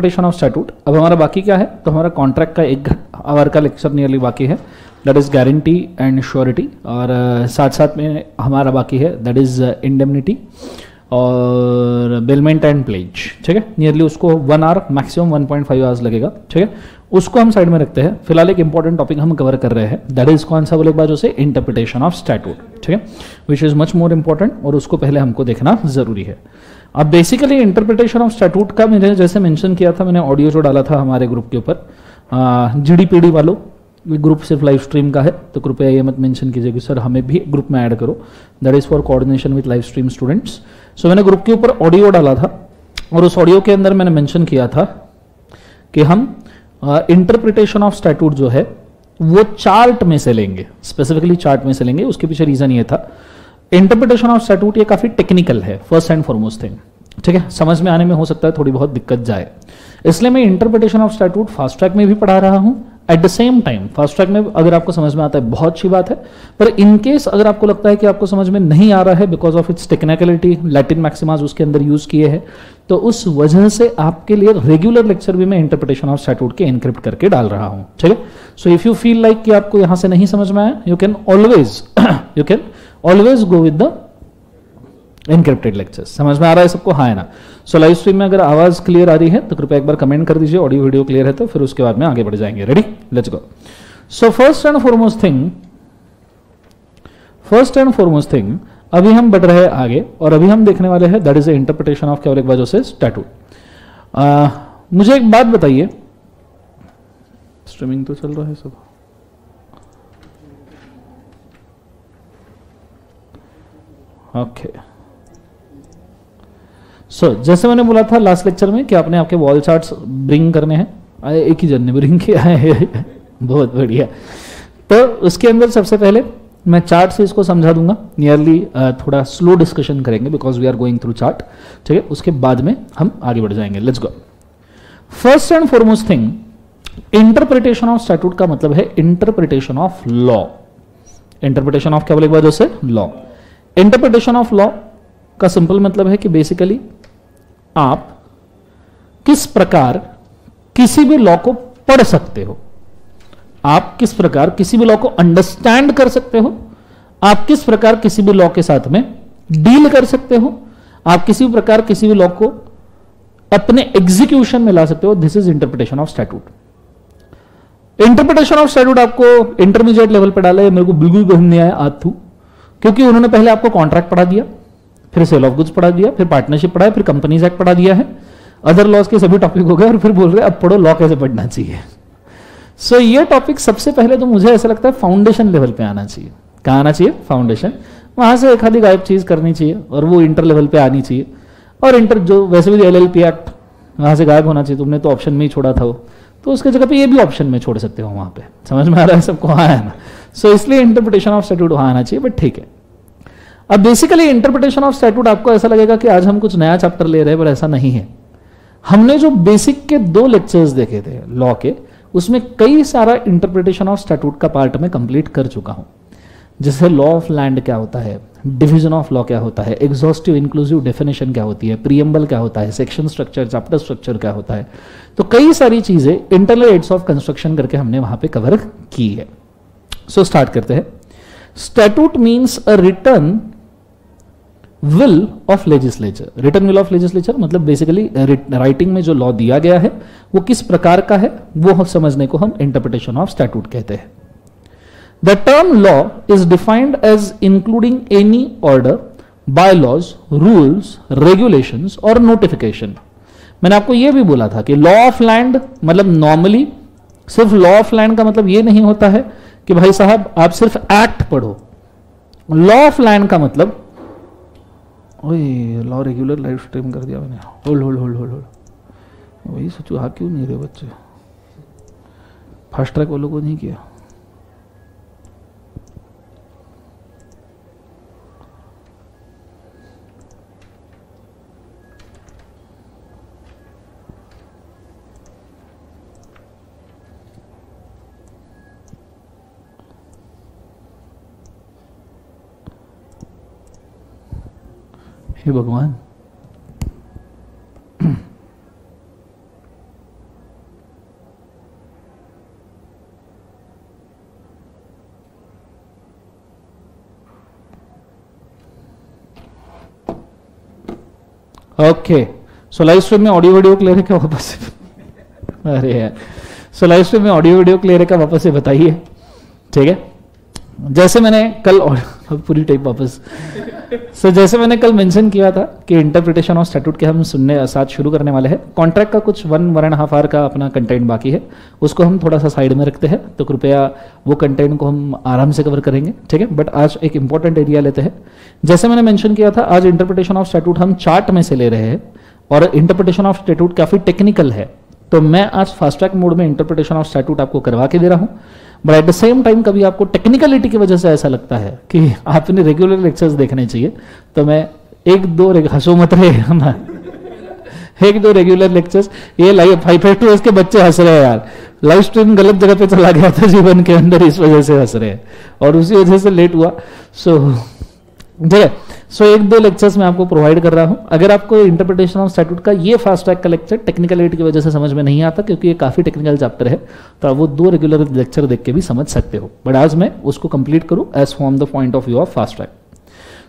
Interpretation of statute. अब हमारा बाकी क्या है, तो हमारा कॉन्ट्रैक्ट का 1 आवर का लेक्चर नियरली बाकी है, that is guarantee and surety, और साथ साथ में हमारा बाकी है दैट इज इंडेमनिटी और बिलमेंट एंड प्लेज। ठीक है, नियरली उसको 1 आवर मैक्सिमम 1.5 आवर्स लगेगा। ठीक है, उसको हम साइड में रखते हैं। फिलहाल एक इंपॉर्टेंट टॉपिक हम कवर कर रहे हैं, दैट इज कौन सा बोले एक बार जो से इंटरप्रिटेशन ऑफ स्टैट्यूट। ठीक है, which is much more important, और उसको पहले हमको देखना जरूरी है। अब बेसिकली इंटरप्रिटेशन ऑफ स्टैट्यूट का मैंने जैसे मेंशन किया था, मैंने ऑडियो जो डाला था हमारे ग्रुप के ऊपर, जीडीपीडी वालों, ग्रुप सिर्फ लाइव स्ट्रीम का है, तो कृपया ये मत मेंशन कीजिए कि सर हमें भी ग्रुप में ऐड करो, that is for coordination with live stream students. So मैंने ग्रुप के ऊपर ऑडियो डाला था, और उस ऑडियो के अंदर मैंने मेंशन किया था कि हम इंटरप्रिटेशन ऑफ स्टैट्यूट जो है वो चार्ट में से लेंगे, स्पेसिफिकली चार्ट में से लेंगे। उसके पीछे रीजन ये था, इंटरप्रिटेशन ऑफ स्टैट्यूट ये काफी टेक्निकल है, फर्स्ट एंड फॉरमोस्ट थिंग। ठीक है, समझ में आने में हो सकता है थोड़ी बहुत दिक्कत जाए, इसलिए मैं interpretation of statute fast track में भी पढ़ा रहा हूं। At the same time fast track में अगर आपको समझ में आता है बहुत अच्छी बात है, पर इन केस अगर आपको लगता है कि आपको समझ में नहीं आ रहा है because of its technicality, Latin maxims उसके अंदर यूज किए हैं, तो उस वजह से आपके लिए रेगुलर लेक्चर भी मैं इंटरप्रिटेशन ऑफ स्टैट्यूट के एनक्रिप्ट करके डाल रहा हूं। ठीक है, so if you feel like कि आपको यहां से नहीं समझ में आया, you can always go with the encrypted lectures. समझ में आ रहा है सबको, हाँ है ना? सो लाइव स्ट्रीम में अगर आवाज क्लियर आ रही है तो कृपया एक बार कमेंट कर दीजिए, ऑडियो वीडियो क्लियर है तो फिर उसके बाद में आगे बढ़ जाएंगे। Ready, let's go. So first and foremost thing अभी हम बढ़ रहे हैं आगे, और अभी हम देखने वाले हैं that is the interpretation of केवल एक वजह से स्टैट्यूट। मुझे एक बात बताइए, स्ट्रीमिंग तो चल रहा है सब, ओके। सो जैसे मैंने बोला था लास्ट लेक्चर में कि आपने आपके वॉल चार्ट्स ब्रिंग करने हैं, एक ही जन ने ब्रिंग किया है बहुत बढ़िया। तो उसके अंदर सबसे पहले मैं चार्ट से इसको समझा दूंगा, नियरली थोड़ा स्लो डिस्कशन करेंगे because we are going through chart. ठीक है, उसके बाद में हम आगे बढ़ जाएंगे। Let's go. First and foremost thing, interpretation of statute का मतलब है interpretation of law. Interpretation of क्या बोले एक बार से लॉ। इंटरप्रिटेशन ऑफ लॉ का सिंपल मतलब है कि बेसिकली आप किस प्रकार किसी भी लॉ को पढ़ सकते हो, आप किस प्रकार किसी भी लॉ को अंडरस्टैंड कर सकते हो, आप किस प्रकार किसी भी लॉ के साथ में डील कर सकते हो, आप किसी भी प्रकार किसी भी लॉ को अपने एग्जीक्यूशन में ला सकते हो। This is interpretation of statute. Interpretation of statute आपको इंटरमीडिएट लेवल पर डाला है, मेरे को बिल्कुल पसंद नहीं आया आथू, क्योंकि उन्होंने पहले आपको कॉन्ट्रैक्ट पढ़ा दिया, फिर सेल ऑफ गुड्स पढ़ा दिया, फिर पार्टनरशिप पढ़ा है, फिर कंपनीज एक्ट पढ़ा दिया है, अदर लॉज के सभी टॉपिक हो गए, और फिर बोल रहे अब पढ़ो लॉ कैसे पढ़ना चाहिए। सो ये टॉपिक सबसे पहले तो मुझे ऐसा लगता है फाउंडेशन लेवल पे आना चाहिए। कहाँ आना चाहिए? फाउंडेशन। वहां से एक आधी गायब चीज करनी चाहिए और वो इंटर लेवल पे आनी चाहिए, और इंटर जो वैसे भी LLP एक्ट वहां से गायब होना चाहिए, तुमने तो ऑप्शन में ही छोड़ा था वो, तो उसके जगह पे ये भी ऑप्शन में छोड़ सकते हो वहां पे। समझ में आ रहा है सबको? हाँ है ना? सो इसलिए इंटरप्रिटेशन ऑफ स्टैट्यूट वहां आना चाहिए, बट ठीक है। अब बेसिकली इंटरप्रिटेशन ऑफ स्टैट्यूट आपको ऐसा लगेगा कि आज हम कुछ नया चैप्टर ले रहे हैं, पर ऐसा नहीं है। हमने जो बेसिक के 2 लेक्चर्स देखे थे लॉ के, उसमें कई सारा इंटरप्रिटेशन ऑफ स्टैट्यूट का पार्ट में कंप्लीट कर चुका हूं। जैसे लॉ ऑफ लैंड क्या होता है, डिवीजन ऑफ लॉ क्या होता है, एग्जॉस्टिव इंक्लूसिव डेफिनेशन क्या होती है, प्रीएम्बल क्या होता है, सेक्शन स्ट्रक्चर, चैप्टर स्ट्रक्चर क्या होता है, तो कई सारी चीजें इंटरनल एड्स ऑफ कंस्ट्रक्शन करके हमने वहां पे कवर की है। सो स्टार्ट करते हैं। Statute means a return will of legislature. Return will of legislature मतलब बेसिकली राइटिंग में जो लॉ दिया गया है वो किस प्रकार का है, वो समझने को हम इंटरप्रिटेशन ऑफ स्टैट्यूट कहते हैं। The term law is defined as including any order, bylaws, rules, regulations और नोटिफिकेशन। मैंने आपको यह भी बोला था कि लॉ ऑफ लैंड मतलब नॉर्मली सिर्फ लॉ ऑफ लैंड का मतलब यह नहीं होता है कि भाई साहब आप सिर्फ एक्ट पढ़ो। लॉ ऑफ लैंड का मतलब, ओए लॉ रेगुलर लाइव स्ट्रीम कर दिया मैंने, होल्ड वही सोचो हाँ क्यों नहीं रहे बच्चे, फास्ट ट्रैक वालों को नहीं किया। हे भगवान, ओके, सो लाइव स्ट्रीम में ऑडियो वीडियो क्लियर है क्या वापस से? अरे यार, सो लाइव स्ट्रीम में ऑडियो वीडियो क्लियर है क्या वापस से बताइए, ठीक है। जैसे मैंने कल पूरी टाइप वापस जैसे मैंने कल मेंशन किया था कि इंटरप्रिटेशन ऑफ स्टैट्यूट के हम सुनने साथ शुरू करने वाले हैं। कॉन्ट्रैक्ट का कुछ 1.5 आवर का अपना कंटेंट बाकी है, उसको हम थोड़ा सा साइड में रखते हैं, तो कृपया वो कंटेंट को हम आराम से कवर करेंगे, ठीक है। बट आज एक इंपॉर्टेंट एरिया लेते हैं। जैसे मैंने मेंशन किया था, आज इंटरप्रिटेशन ऑफ स्टैट्यूट हम चार्ट में से ले रहे हैं और इंटरप्रिटेशन ऑफ स्टैट्यूट काफी टेक्निकल है, तो मैं आज फास्ट ट्रैक मोड में इंटरप्रिटेशन ऑफ स्टैट्यूट आपको करवा के दे रहा हूं। But at the same time कभी आपको टेक्निकलिटी की वजह से ऐसा लगता है कि आपने रेगुलर लेक्चर्स देखने चाहिए, तो मैं हंसो मत रहे ना, 1-2 रेगुलर लेक्चर्स, ये लाइव 552 के बच्चे हंस रहे हैं यार, लाइव स्ट्रीम गलत जगह पे चला गया था जीवन के अंदर, इस वजह से हंस रहे हैं और उसी वजह से लेट हुआ। सो ठीक है, सो 1-2 लेक्चर्स मैं आपको प्रोवाइड कर रहा हूं। अगर आपको इंटरप्रिटेशन ऑफ स्टैट्यूट का ये फास्ट ट्रैक का लेक्चर टेक्निकलिटी की वजह से समझ में नहीं आता, क्योंकि ये काफी टेक्निकल चैप्टर है, तो आप वो 2 रेगुलर लेक्चर देख के भी समझ सकते हो। बट आज मैं उसको कंप्लीट करूं as from the point of view of fast track.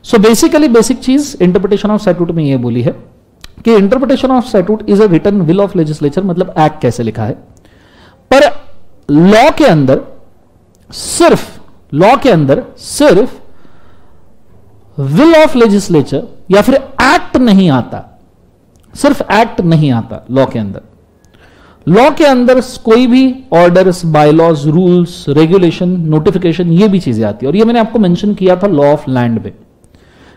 So basically basic चीज इंटरप्रिटेशन ऑफ स्टैट्यूट में ये बोली है कि interpretation of statute is a written will of legislature, मतलब एक्ट कैसे लिखा है। पर लॉ के अंदर सिर्फ विल ऑफ लेजिस्लेचर या फिर एक्ट नहीं आता, सिर्फ एक्ट नहीं आता लॉ के अंदर। लॉ के अंदर कोई भी orders, bylaws, rules, regulation, notification, ये भी चीजें आती है। और ये मैंने आपको मेंशन किया था लॉ ऑफ लैंड में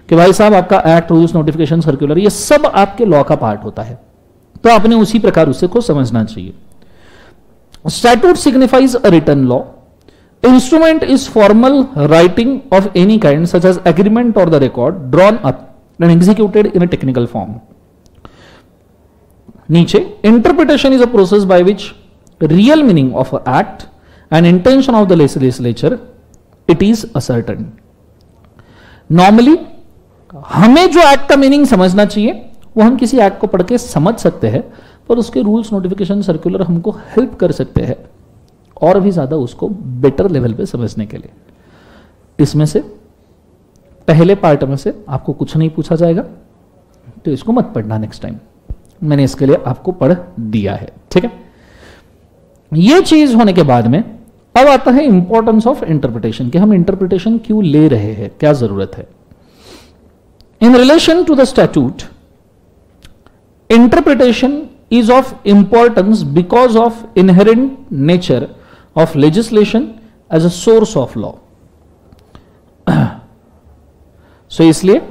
कि भाई साहब आपका एक्ट, रूल्स, नोटिफिकेशन, सर्कुलर, ये सब आपके लॉ का पार्ट होता है, तो आपने उसी प्रकार उसे को समझना चाहिए। Statute signifies a written law. Instrument is formal writing of any kind such as agreement or the record drawn up and executed in a technical form. नीचे, interpretation is a process by which real meaning of an act and intention of the legislature it is ascertained. Normally हमें जो act का meaning समझना चाहिए वो हम किसी act को पढ़ के समझ सकते हैं, पर उसके रूल्स, नोटिफिकेशन, सर्कुलर हमको हेल्प कर सकते हैं और भी ज्यादा उसको बेटर लेवल पे समझने के लिए। इसमें से पहले पार्ट में से आपको कुछ नहीं पूछा जाएगा, तो इसको मत पढ़ना नेक्स्ट टाइम, मैंने इसके लिए आपको पढ़ दिया है, ठीक है। ये चीज होने के बाद में अब आता है इंपॉर्टेंस ऑफ इंटरप्रिटेशन, कि हम इंटरप्रिटेशन क्यों ले रहे हैं, क्या जरूरत है। In relation to the statute, interpretation is of importance because of inherent nature of legislation as a source of law. So इसलिए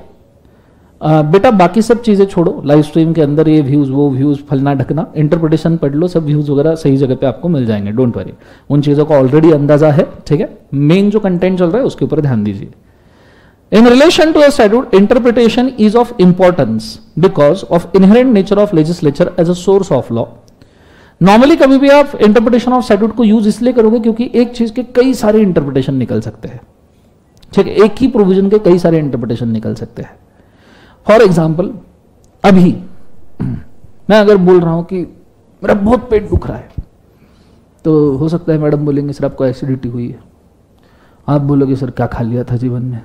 बेटा बाकी सब चीजें छोड़ो, लाइव स्ट्रीम के अंदर ये व्यूज, वो व्यूज, फलना ढकना, इंटरप्रिटेशन पढ़ लो, सब व्यूज वगैरह सही जगह पे आपको मिल जाएंगे, डोंट वरी, उन चीजों का ऑलरेडी अंदाजा है, ठीक है। मेन जो कंटेंट चल रहा है उसके ऊपर ध्यान दीजिए। In relation to a statute, interpretation is of importance because of inherent nature of legislature as a source of law. Normally कभी भी आप इंटरप्रिटेशन ऑफ स्टैट्यूट को यूज इसलिए करोगे क्योंकि एक चीज के कई सारे इंटरप्रिटेशन निकल सकते हैं, ठीक है, एक ही प्रोविजन के कई सारे इंटरप्रिटेशन निकल सकते हैं। फॉर एग्जाम्पल, अभी मैं अगर बोल रहा हूं कि मेरा बहुत पेट दुख रहा है, तो हो सकता है मैडम बोलेंगे सर आपको एसिडिटी हुई है, आप बोलोगे सर क्या खा लिया था जीवन में,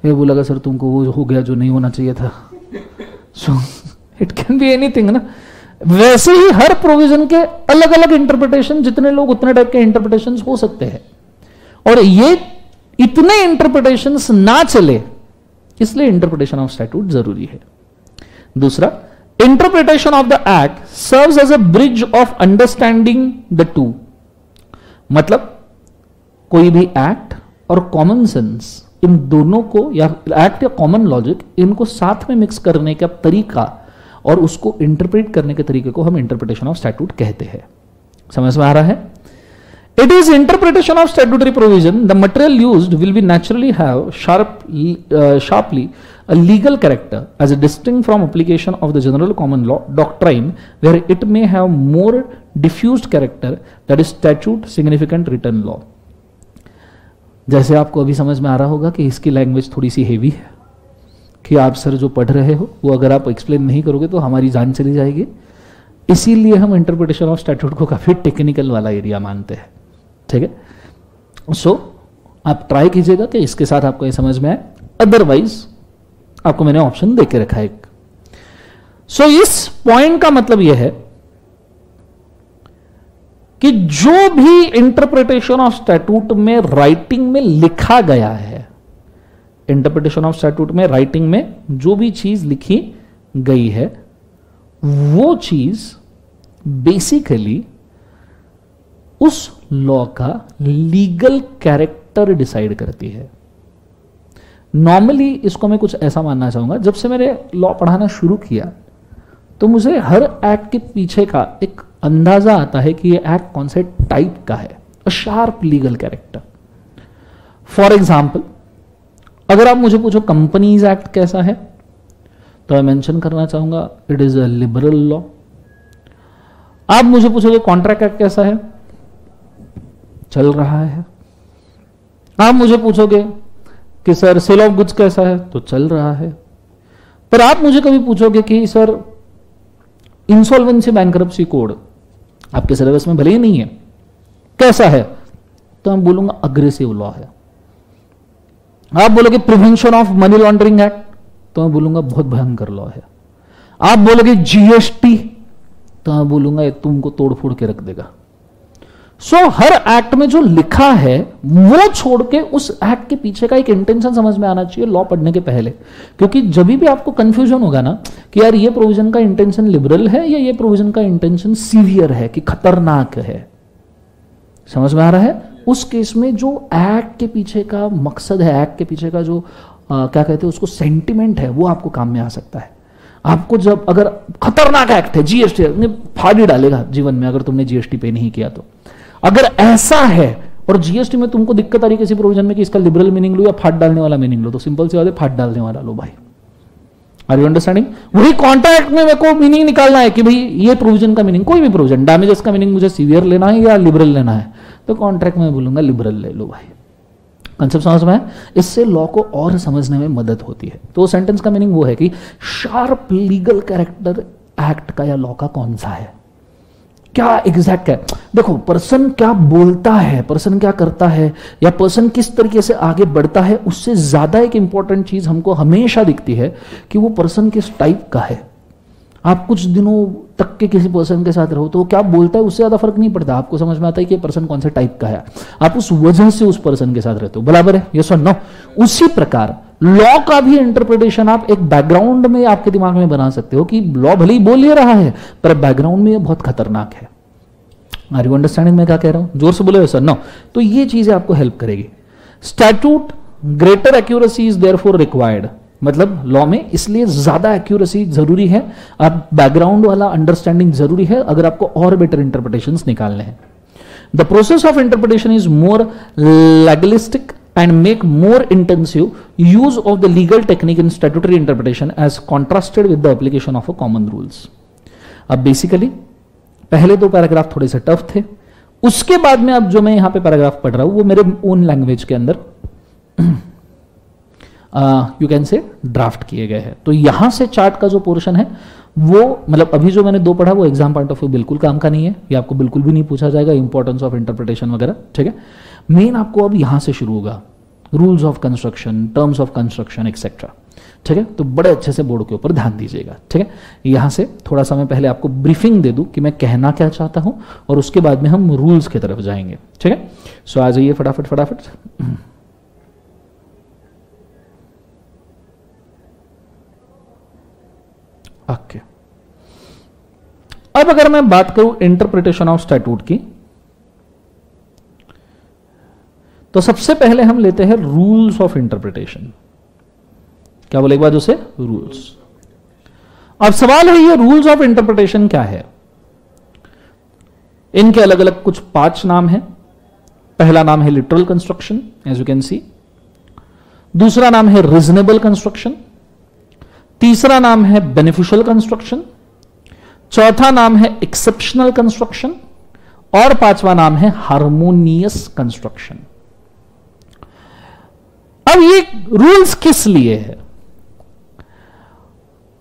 ये बोलेगा सर तुमको वो हो गया जो नहीं होना चाहिए था। So it can be anything ना। वैसे ही हर प्रोविजन के अलग अलग इंटरप्रिटेशन, जितने लोग उतने टाइप के इंटरप्रिटेशन हो सकते हैं, और ये इतने इंटरप्रिटेशन ना चले, इसलिए इंटरप्रिटेशन ऑफ स्टैट्यूट जरूरी है। दूसरा, interpretation of the act serves as a bridge of understanding the two, मतलब कोई भी एक्ट और कॉमन सेंस, इन दोनों को, या एक्ट या कॉमन लॉजिक, इनको साथ में मिक्स करने का तरीका और उसको इंटरप्रेट करने के तरीके को हम इंटरप्रिटेशन ऑफ स्टैट्यूट कहते हैं। समझ में आ रहा है? It is interpretation of statutory provision, the material used will be naturally have sharply a legal character as a distinct from application of the general common law doctrine where it may have more diffused character, that is statute significant written law. जैसे आपको अभी समझ में आ रहा होगा कि इसकी लैंग्वेज थोड़ी सी हेवी है, कि आप सर जो पढ़ रहे हो वो अगर आप एक्सप्लेन नहीं करोगे तो हमारी जान चली जाएगी, इसीलिए हम इंटरप्रिटेशन ऑफ स्टैट्यूट को काफी टेक्निकल वाला एरिया मानते हैं, ठीक है। सो आप ट्राई कीजिएगा कि इसके साथ आपको ये समझ में आए, अदरवाइज आपको मैंने ऑप्शन दे के रखा है एक। सो इस पॉइंट का मतलब यह है कि जो भी इंटरप्रिटेशन ऑफ स्टैट्यूट में राइटिंग में लिखा गया है, इंटरप्रिटेशन ऑफ स्टैट्यूट में राइटिंग में जो भी चीज लिखी गई है, वो चीज बेसिकली उस लॉ का लीगल कैरेक्टर डिसाइड करती है। नॉर्मली इसको मैं कुछ ऐसा मानना चाहूंगा, जब से मैंने लॉ पढ़ाना शुरू किया तो मुझे हर एक्ट के पीछे का एक अंदाजा आता है कि ये एक्ट कौन से टाइप का है, a sharp legal character. For example, अगर आप मुझे पूछो कंपनीज एक्ट कैसा है, तो मैं मेंशन करना चाहूंगा it is a liberal law. आप मुझे पूछोगे कॉन्ट्रैक्ट एक्ट कैसा है, चल रहा है। आप मुझे पूछोगे कि सर सेल ऑफ गुड्स कैसा है, तो चल रहा है। पर आप मुझे कभी पूछोगे कि सर इंसॉल्वेंसी बैंकरप्सी कोड आपके सिलेबस में भले ही नहीं है, कैसा है, तो मैं बोलूंगा अग्रेसिव लॉ है। आप बोलोगे prevention of money laundering act, तो मैं बोलूंगा बहुत भयंकर लॉ है। आप बोलोगे जीएसटी, तो मैं बोलूंगा ये तुमको तोड़ फोड़ के रख देगा। सो हर एक्ट में जो लिखा है वो छोड़ के उस एक्ट के पीछे का एक इंटेंशन समझ में आना चाहिए लॉ पढ़ने के पहले, क्योंकि जब भी आपको कंफ्यूजन होगा ना कि यार ये प्रोविजन का इंटेंशन लिबरल है या ये प्रोविजन का इंटेंशन सीवियर है कि खतरनाक है, समझ में आ रहा है, उस केस में जो एक्ट के पीछे का मकसद है, एक्ट के पीछे का जो क्या कहते हैं उसको सेंटिमेंट है, वो आपको काम में आ सकता है। आपको जब अगर खतरनाक एक्ट है, जीएसटी फाड़ ही डालेगा जीवन में अगर तुमने जीएसटी पे नहीं किया तो। अगर ऐसा है और जीएसटी में तुमको दिक्कत आ रही है किसी प्रोविजन में कि इसका लिबरल मीनिंग लो या फाड़ डालने वाला मीनिंग लो, तो सिंपल सी बात है, फाड़ डालने वाला लो भाई। Are you understanding? वही कॉन्ट्रैक्ट में मेरे को मीनिंग निकालना है कि भाई ये प्रोविजन का मीनिंग, कोई भी प्रोविजन, डैमेजेस का मीनिंग मुझे सीवियर लेना है या लिबरल लेना है, तो कॉन्ट्रैक्ट में बोलूंगा लिबरल ले लो भाई। कंसेप्ट समझ में है? इससे लॉ को और समझने में मदद होती है। तो सेंटेंस का मीनिंग वो है कि शार्प लीगल कैरेक्टर एक्ट का या लॉ का कौन सा है, क्या एग्जैक्ट है। देखो पर्सन क्या बोलता है, पर्सन क्या करता है, या पर्सन किस तरीके से आगे बढ़ता है, उससे ज्यादा एक इंपॉर्टेंट चीज हमको हमेशा दिखती है कि वो पर्सन किस टाइप का है। आप कुछ दिनों तक के किसी पर्सन के साथ रहो तो वो क्या बोलता है उससे ज्यादा फर्क नहीं पड़ता, आपको समझ में आता है कि पर्सन कौन से टाइप का है, आप उस वजह से उस पर्सन के साथ रहते हो। बराबर है, यस और नो? उसी प्रकार लॉ का भी इंटरप्रिटेशन आप एक बैकग्राउंड में आपके दिमाग में बना सकते हो कि लॉ भले ही बोल ले रहा है पर बैकग्राउंड में ये बहुत खतरनाक है। आर यू अंडरस्टैंडिंग मैं क्या कह रहा हूं? जोर से बोले सर। नो, तो ये चीजें आपको हेल्प करेगी। Statute greater accuracy is therefore required, मतलब लॉ में इसलिए ज्यादा एक्यूरेसी जरूरी है, अब बैकग्राउंड वाला अंडरस्टैंडिंग जरूरी है अगर आपको और बेटर इंटरप्रिटेशंस निकालने हैं। The process of interpretation is more legalistic and make more intensive use of the legal technique in statutory interpretation as contrasted with the application of a common rules। अब basically पहले दो paragraph थोड़े से tough थे, उसके बाद में अब जो मैं यहां पे पैराग्राफ पढ़ रहा हूं वो मेरे ओन लैंग्वेज के अंदर यू कैन से ड्राफ्ट किए गए हैं। तो यहां से चार्ट का जो पोर्शन है वो मतलब अभी जो मैंने दो पढ़ा वो एग्जाम पॉइंट ऑफ व्यू बिल्कुल काम का नहीं है, ये आपको बिल्कुल भी नहीं पूछा जाएगा, इंपॉर्टेंस ऑफ इंटरप्रिटेशन वगैरह, ठीक है। मेन आपको अब यहां से शुरू होगा, rules of construction, terms of construction etcetera, ठीक है। तो बड़े अच्छे से बोर्ड के ऊपर ध्यान दीजिएगा, ठीक है। यहां से थोड़ा सा मैं पहले आपको ब्रीफिंग दे दूं कि मैं कहना क्या चाहता हूं और उसके बाद में हम रूल्स की तरफ जाएंगे, ठीक है। सो आ जाइए फटाफट फटाफट। ओके, अब अगर मैं बात करूं इंटरप्रिटेशन ऑफ स्टैट्यूट की, तो सबसे पहले हम लेते हैं रूल्स ऑफ इंटरप्रिटेशन। क्या बोले एक बार उसे? रूल्स। अब सवाल है ये रूल्स ऑफ इंटरप्रिटेशन क्या है? इनके अलग अलग कुछ 5 नाम हैं। पहला नाम है literal construction, as you can see. दूसरा नाम है रीजनेबल कंस्ट्रक्शन। तीसरा नाम है बेनिफिशियल कंस्ट्रक्शन। चौथा नाम है एक्सेप्शनल कंस्ट्रक्शन और पांचवा नाम है हार्मोनियस कंस्ट्रक्शन। अब ये रूल्स किस लिए है?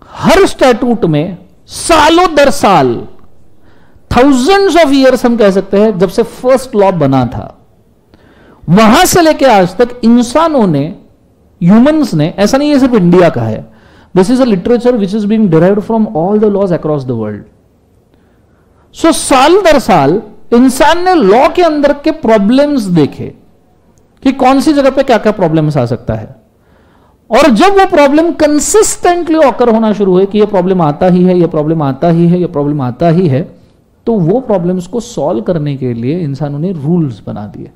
हर स्टैट्यूट में सालों दर साल, थाउजेंड्स ऑफ ईयर्स हम कह सकते हैं, जब से फर्स्ट लॉ बना था वहां से लेकर आज तक इंसानों ने, ह्यूमंस ने, ऐसा नहीं है सिर्फ इंडिया का है, this is a literature which is being derived from all the laws across the world. So साल दर साल इंसान ने लॉ के अंदर के प्रॉब्लम्स देखे कि कौन सी जगह पे क्या क्या प्रॉब्लम्स आ सकता है, और जब वो प्रॉब्लम कंसिस्टेंटली ऑकर होना शुरू हुए कि ये प्रॉब्लम आता ही है, ये प्रॉब्लम आता ही है, ये प्रॉब्लम आता ही है, तो वो प्रॉब्लम्स को सॉल्व करने के लिए इंसानों ने रूल्स बना दिए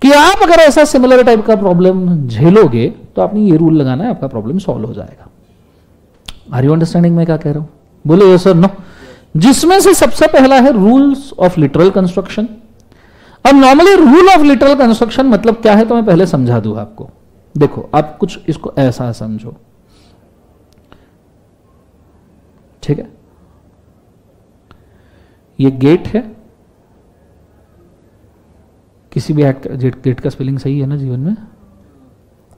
कि आप अगर ऐसा सिमिलर टाइप का प्रॉब्लम झेलोगे तो आपने ये रूल लगाना है, आपका प्रॉब्लम सॉल्व हो जाएगा. आर यू अंडरस्टैंडिंग मैं क्या कह रहा हूं? बोलो यस और नो. जिसमें से सबसे पहला है रूल्स ऑफ लिटरल कंस्ट्रक्शन. अब normally rule of literal construction मतलब क्या है तो मैं पहले समझा दूं आपको. देखो आप कुछ इसको ऐसा समझो, ठीक है? ये गेट है, किसी भी गेट का स्पेलिंग सही है ना जीवन में?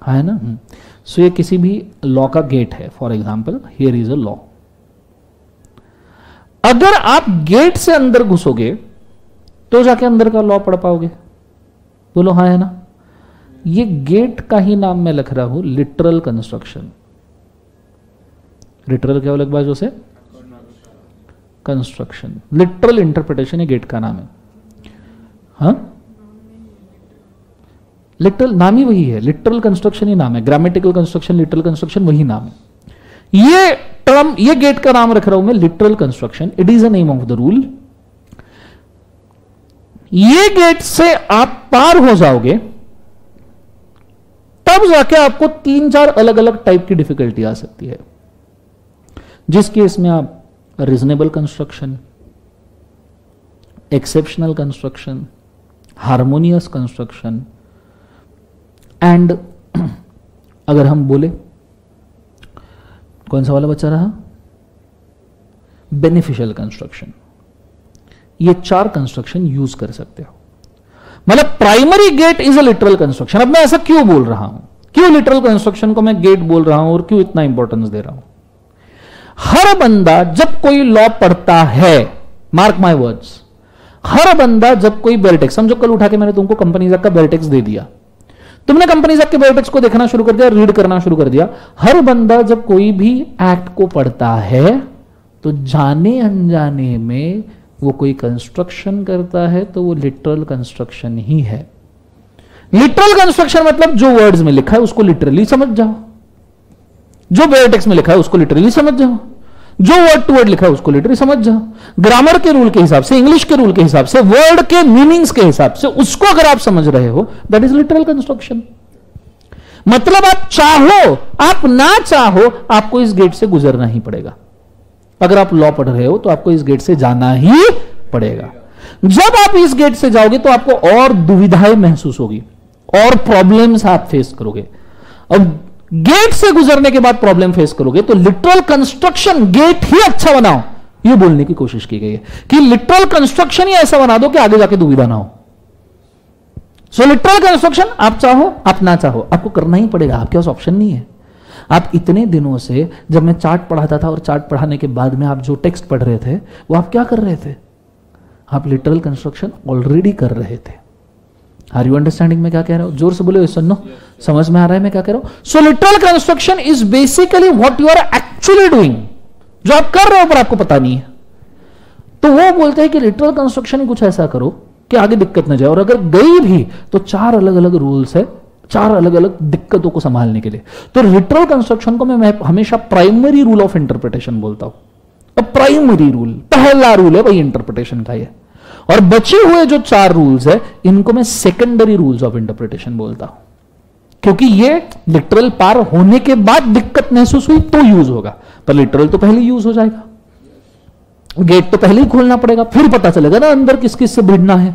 हाँ है ना? सो ये किसी भी लॉ का गेट है. For example here is a law. अगर आप गेट से अंदर घुसोगे तो जाके अंदर का लॉ पढ़ पाओगे. बोलो हाँ है ना? ये गेट का ही नाम मैं लिख रहा हूं लिटरल कंस्ट्रक्शन. लिटरल क्या अलग बाजू से? कंस्ट्रक्शन. लिटरल इंटरप्रिटेशन ये गेट का नाम है. हाँ, लिटरल नाम ही वही है, लिटरल कंस्ट्रक्शन ही नाम है. ग्रामेटिकल कंस्ट्रक्शन, लिटरल कंस्ट्रक्शन वही नाम है. ये टर्म, ये गेट का नाम रख रहा हूं मैं literal construction. It is the name of the rule. ये गेट से आप पार हो जाओगे तब जाके आपको 3-4 अलग अलग टाइप की डिफिकल्टी आ सकती है. जिस केस में आप reasonable construction, exceptional construction, harmonious construction and अगर हम बोले कौन सा वाला बचा रहा, बेनिफिशियल कंस्ट्रक्शन, ये 4 कंस्ट्रक्शन यूज कर सकते हो. मतलब primary gate is a literal construction. अब मैं ऐसा क्यों बोल रहा हूं, क्यों लिटरल कंस्ट्रक्शन को मैं गेट बोल रहा हूं और क्यों इतना इंपॉर्टेंस दे रहा हूं? हर बंदा जब कोई लॉ पढ़ता है, मार्क माय वर्ड्स, हर बंदा जब कोई बेल्टेक्स, समझो कल उठा के मैंने तुमको कंपनीज एक्ट का बेल्टेक्स दे दिया, तुमने कंपनीज एक्ट के बेल्टेक्स को देखना शुरू कर दिया, रीड करना शुरू कर दिया. हर बंदा जब कोई भी एक्ट को पढ़ता है तो जाने अनजाने में वो कोई कंस्ट्रक्शन करता है तो वो लिटरल कंस्ट्रक्शन ही है. लिटरल कंस्ट्रक्शन मतलब जो वर्ड्स में लिखा है उसको लिटरली समझ जाओ, जो बेल्टेक्स में लिखा है उसको लिटरली समझ जाओ, जो वर्ड टू वर्ड लिखा है उसको लिटरली समझ जाओ. ग्रामर के रूल के हिसाब से, इंग्लिश के रूल के हिसाब से, वर्ड के मीनिंग्स के हिसाब से उसको अगर आप समझ रहे हो, दैट इज लिटरल कंस्ट्रक्शन. मतलब आप चाहो आप ना चाहो आपको इस गेट से गुजरना ही पड़ेगा. अगर आप लॉ पढ़ रहे हो तो आपको इस गेट से जाना ही पड़ेगा. जब आप इस गेट से जाओगे तो आपको और दुविधाएं महसूस होगी और प्रॉब्लम्स आप फेस करोगे. अब गेट से गुजरने के बाद प्रॉब्लम फेस करोगे तो लिटरल कंस्ट्रक्शन, गेट ही अच्छा बनाओ, यह बोलने की कोशिश की गई है कि लिटरल कंस्ट्रक्शन ही ऐसा बना दो कि आगे जाके दुविधा ना हो. सो लिटरल कंस्ट्रक्शन आप चाहो आप ना चाहो आपको करना ही पड़ेगा, आपके पास ऑप्शन नहीं है. आप इतने दिनों से, जब मैं चार्ट पढ़ाता था और चार्ट पढ़ाने के बाद में आप जो टेक्स्ट पढ़ रहे थे वो आप क्या कर रहे थे? आप लिटरल कंस्ट्रक्शन ऑलरेडी कर रहे थे. आर यू अंडरस्टैंडिंग मैं क्या कह रहा हूं? जोर से बोलो सुनो, समझ में आ रहा है मैं क्या कह रहा हूं? So literal construction is basically what you are actually doing. जो आप कर रहे हो पर आपको पता नहीं है. तो वो बोलते हैं कि लिटरल कंस्ट्रक्शन कुछ ऐसा करो कि आगे दिक्कत ना जाए, और अगर गई भी तो 4 अलग अलग रूल्स है, 4 अलग अलग दिक्कतों को संभालने के लिए. तो लिटरल कंस्ट्रक्शन को मैं हमेशा प्राइमरी रूल ऑफ इंटरप्रिटेशन बोलता हूं. अब प्राइमरी रूल, पहला रूल है भाई इंटरप्रिटेशन का ये, और बचे हुए जो 4 रूल्स है इनको मैं सेकेंडरी रूल्स ऑफ इंटरप्रिटेशन बोलता हूं, क्योंकि ये लिटरल पार होने के बाद दिक्कत महसूस हुई तो यूज होगा, पर लिटरल तो पहले यूज हो जाएगा. गेट तो पहले ही खोलना पड़ेगा, फिर पता चलेगा ना अंदर किस किस से भिड़ना है.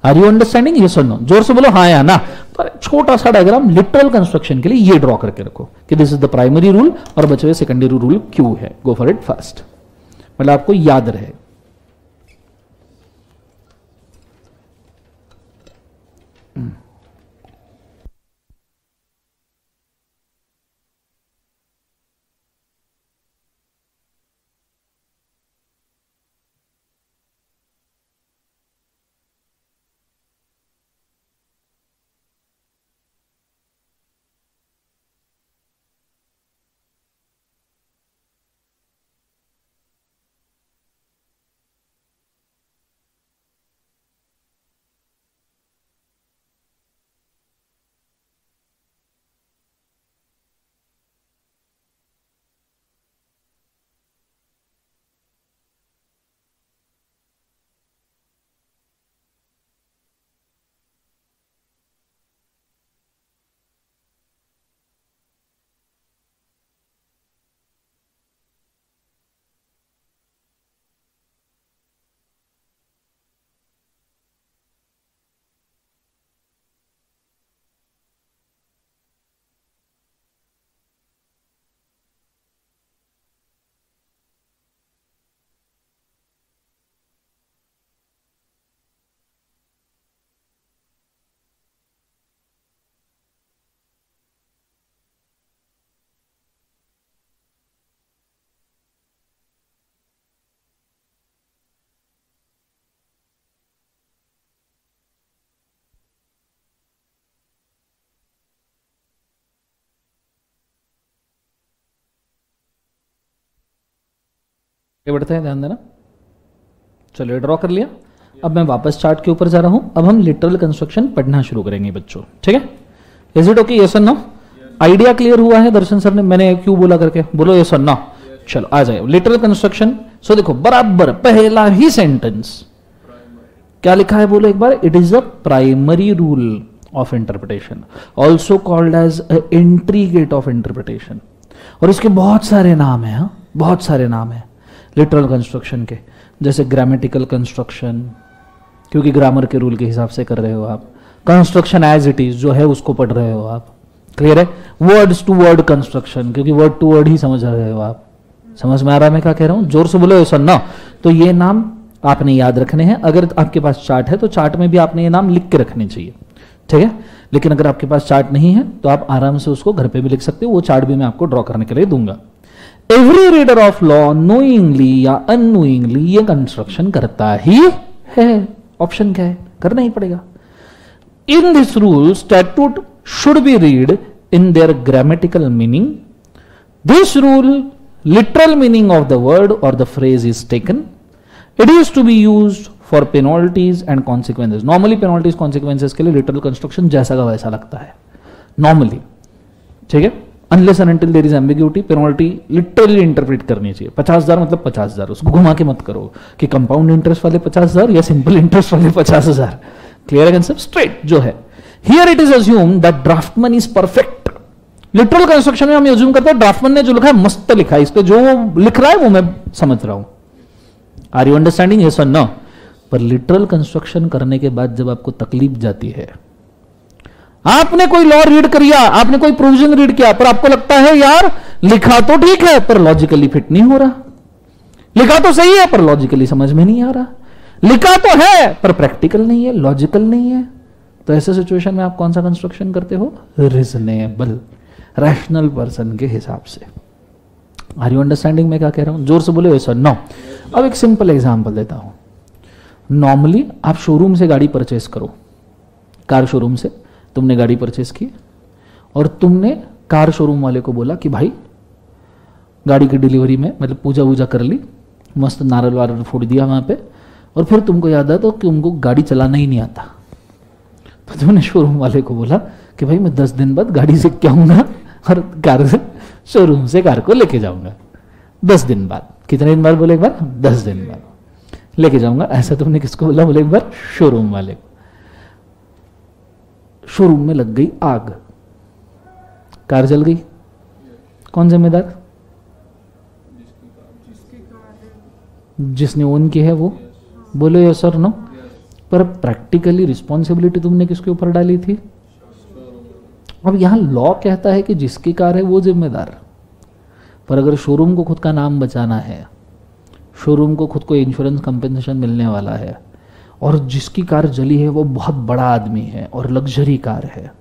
Are you understanding? ये सुनो, जोर से बोलो हाँ या ना. पर छोटा सा डायग्राम लिटरल कंस्ट्रक्शन के लिए ये ड्रॉ करके रखो कि this is the primary rule और बचे हुए सेकेंडरी रूल क्यों है. गो फॉर इट फास्ट, मतलब आपको याद रहे. बढ़ते हैं, ध्यान देना। चलिए ड्रॉ कर लिया। अब मैं वापस चार्ट के ऊपर जा रहा हूं। अब हम लिटरल कंस्ट्रक्शन पढ़ना शुरू करेंगे बच्चों, ठीक है? Is it okay? यस और नो? आइडिया क्लियर हुआ है दर्शन सर ने? मैंने क्यों बोला करके बोलो यस और नो। चलो आ जाए लिटरल कंस्ट्रक्शन। सो देखो बराबर पहला ही सेंटेंस क्या लिखा है, बोलो एक बार। It is a primary rule of interpretation, also called as entry gate of interpretation. और इसके बहुत सारे नाम है, हाँ बहुत सारे नाम है लिटरल कंस्ट्रक्शन के, जैसे ग्रामेटिकल कंस्ट्रक्शन, क्योंकि ग्रामर के रूल के हिसाब से कर रहे हो आप। कंस्ट्रक्शन एज इट इज जो है उसको पढ़ रहे हो आप, क्लियर है? वर्ड्स टू वर्ड कंस्ट्रक्शन, क्योंकि वर्ड टू वर्ड ही समझ रहे हो आप। समझ में आ रहा है मैं क्या कह रहा हूं? जोर से बोलो सुनना। तो ये नाम आपने याद रखने हैं। अगर आपके पास चार्ट है तो चार्ट में भी आपने ये नाम लिख के रखने चाहिए, ठीक है? लेकिन अगर आपके पास चार्ट नहीं है तो आप आराम से उसको घर पे भी लिख सकते हो। वो चार्ट भी मैं आपको ड्रॉ करने के लिए दूंगा। Every reader of law knowingly या अननोइंगली ये कंस्ट्रक्शन करता ही है। ऑप्शन क्या है? करना ही पड़ेगा। In this rule statute should be read in their grammatical meaning. This rule, literal meaning of the word or the phrase is taken. It is to be used for penalties and consequences. Normally penalties consequences के लिए literal construction जैसा का वैसा लगता है normally, ठीक है? Unless and until there is ambiguity, penalty literally interpret करनी चाहिए। 50,000 मतलब 50,000, उसको घुमा के मत करो कि कंपाउंड इंटरेस्ट वाले 50,000 या सिंपल इंटरेस्ट वाले 50,000। क्लियर है कंसेप्ट? स्ट्रेट जो है। Here it is assumed that draftsman is perfect. Literal construction में हम अज्यूम करते हैं ड्राफ्टमैन ने जो लिखा है मस्त लिखा है, इस पे जो लिख रहा है वो मैं समझ रहा हूं। Are you understanding? यस और नो? पर लिटरल कंस्ट्रक्शन करने के बाद जब आपको तकलीफ जाती है, आपने कोई लॉ रीड किया, आपने कोई प्रोविजन रीड किया, पर आपको लगता है यार लिखा तो ठीक है पर लॉजिकली फिट नहीं हो रहा, लिखा तो सही है पर लॉजिकली समझ में नहीं आ रहा, लिखा तो है पर प्रैक्टिकल नहीं है, लॉजिकल नहीं है, तो ऐसे सिचुएशन में आप कौन सा कंस्ट्रक्शन करते हो? रीजनेबल, रैशनल पर्सन के हिसाब से। आर यू अंडरस्टैंडिंग मैं क्या कह रहा हूं? जोर से बोले यस और नो। अब एक सिंपल एग्जांपल देता हूं। नॉर्मली आप शोरूम से गाड़ी परचेस करो, कार शोरूम से तुमने गाड़ी परचेस की और तुमने कार शोरूम वाले को बोला कि भाई गाड़ी की डिलीवरी में मतलब पूजा वूजा कर ली, मस्त नारियल वारियल फोड़ दिया वहां पे, और फिर तुमको याद आया तो कि तुमको गाड़ी चलाना ही नहीं आता, तो तुमने शोरूम वाले को बोला कि भाई मैं 10 दिन बाद गाड़ी सीख के आऊंगा और कार से शोरूम से कार को लेके जाऊंगा 10 दिन बाद। कितने दिन बाद बोले एक बार? 10 दिन बाद लेके जाऊंगा। ऐसा तुमने किसको बोला? बोले एक बार शोरूम वाले को। शोरूम में लग गई आग, कार जल गई, कौन जिम्मेदार? जिसने ओन की है वो। बोलो यस और नो। पर प्रैक्टिकली रिस्पॉन्सिबिलिटी तुमने किसके ऊपर डाली थी? अब यहां लॉ कहता है कि जिसकी कार है वो जिम्मेदार, पर अगर शोरूम को खुद का नाम बचाना है, शोरूम को खुद को इंश्योरेंस कंपनसेशन मिलने वाला है, और जिसकी कार जली है वो बहुत बड़ा आदमी है और लग्जरी कार है,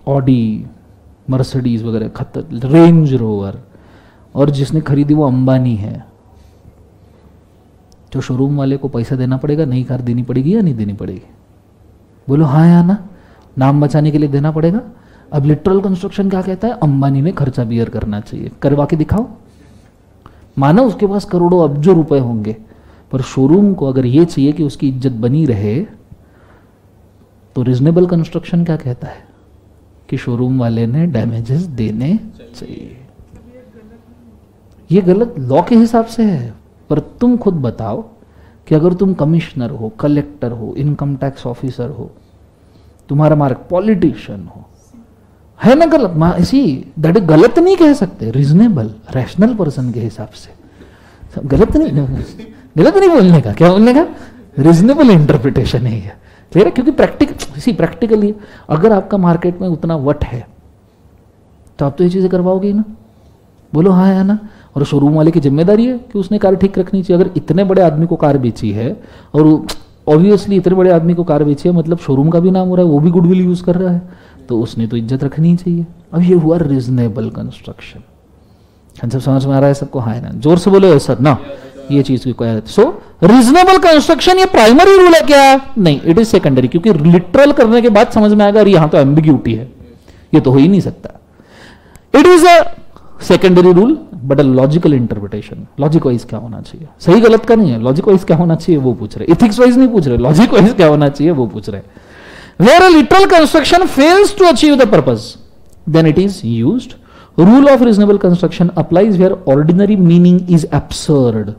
ऑडी, मर्सिडीज वगैरह, खतर रेंज रोवर, और जिसने खरीदी वो अंबानी है, तो शोरूम वाले को पैसा देना पड़ेगा, नई कार देनी पड़ेगी या नहीं देनी पड़ेगी? बोलो हाँ या ना। नाम बचाने के लिए देना पड़ेगा। अब लिटरल कंस्ट्रक्शन क्या कहता है? अंबानी ने खर्चा बियर करना चाहिए, करवा के दिखाओ। मानो उसके पास करोड़ों अब्जों रुपए होंगे, पर शोरूम को अगर ये चाहिए कि उसकी इज्जत बनी रहे, तो रीजनेबल कंस्ट्रक्शन क्या कहता है? कि शोरूम वाले ने डैमेजेस देने चाहिए। ये गलत लॉ के हिसाब से है, पर तुम खुद बताओ कि अगर तुम कमिश्नर हो, कलेक्टर हो, इनकम टैक्स ऑफिसर हो, तुम्हारा मार्क पॉलिटिशियन हो, है ना गलत? इसी दैट गलत नहीं कह सकते, रीजनेबल रैशनल पर्सन के हिसाब से। गलत नहीं बोलने का, क्या बोलने का? रीजनेबल इंटरप्रिटेशन है ये, क्लियर है? क्योंकि प्रैक्टिकली अगर आपका मार्केट में उतना वट है तो आप तो ये चीजें करवाओगे ही ना। बोलो हाँ या ना। और शोरूम वाले की जिम्मेदारी है कि उसने कार ठीक रखनी चाहिए। अगर इतने बड़े आदमी को कार बेची है, और ऑब्वियसली इतने बड़े आदमी को कार बेची है, मतलब शोरूम का भी नाम हो रहा है, वो भी गुडविल यूज कर रहा है, तो उसने तो इज्जत रखनी ही चाहिए। अब ये हुआ रीजनेबल कंस्ट्रक्शन। कंसेप्ट समझ में आ रहा है सबको? हाँ है ना? जोर से बोलो सर ना। ये चीज की कोई। सो रीजनेबल कंस्ट्रक्शन ये प्राइमरी रूल है क्या? नहीं, इट इज सेकेंडरी, क्योंकि लिटरल करने के बाद समझ में आएगा अरे यहां तो एम्बिग्यूटी है, ये तो हो ही नहीं सकता। It is a secondary rule but a logical interpretation. Logic wise क्या होना चाहिए, सही गलत का नहीं है, लॉजिक वाइज क्या होना चाहिए वो पूछ रहे, इथिक्स वाइज नहीं पूछ रहे, लॉजिक वाइज क्या होना चाहिए वो पूछ रहे। Where a literal construction fails to achieve the purpose then it is used. Rule of reasonable construction applies where ordinary meaning is absurd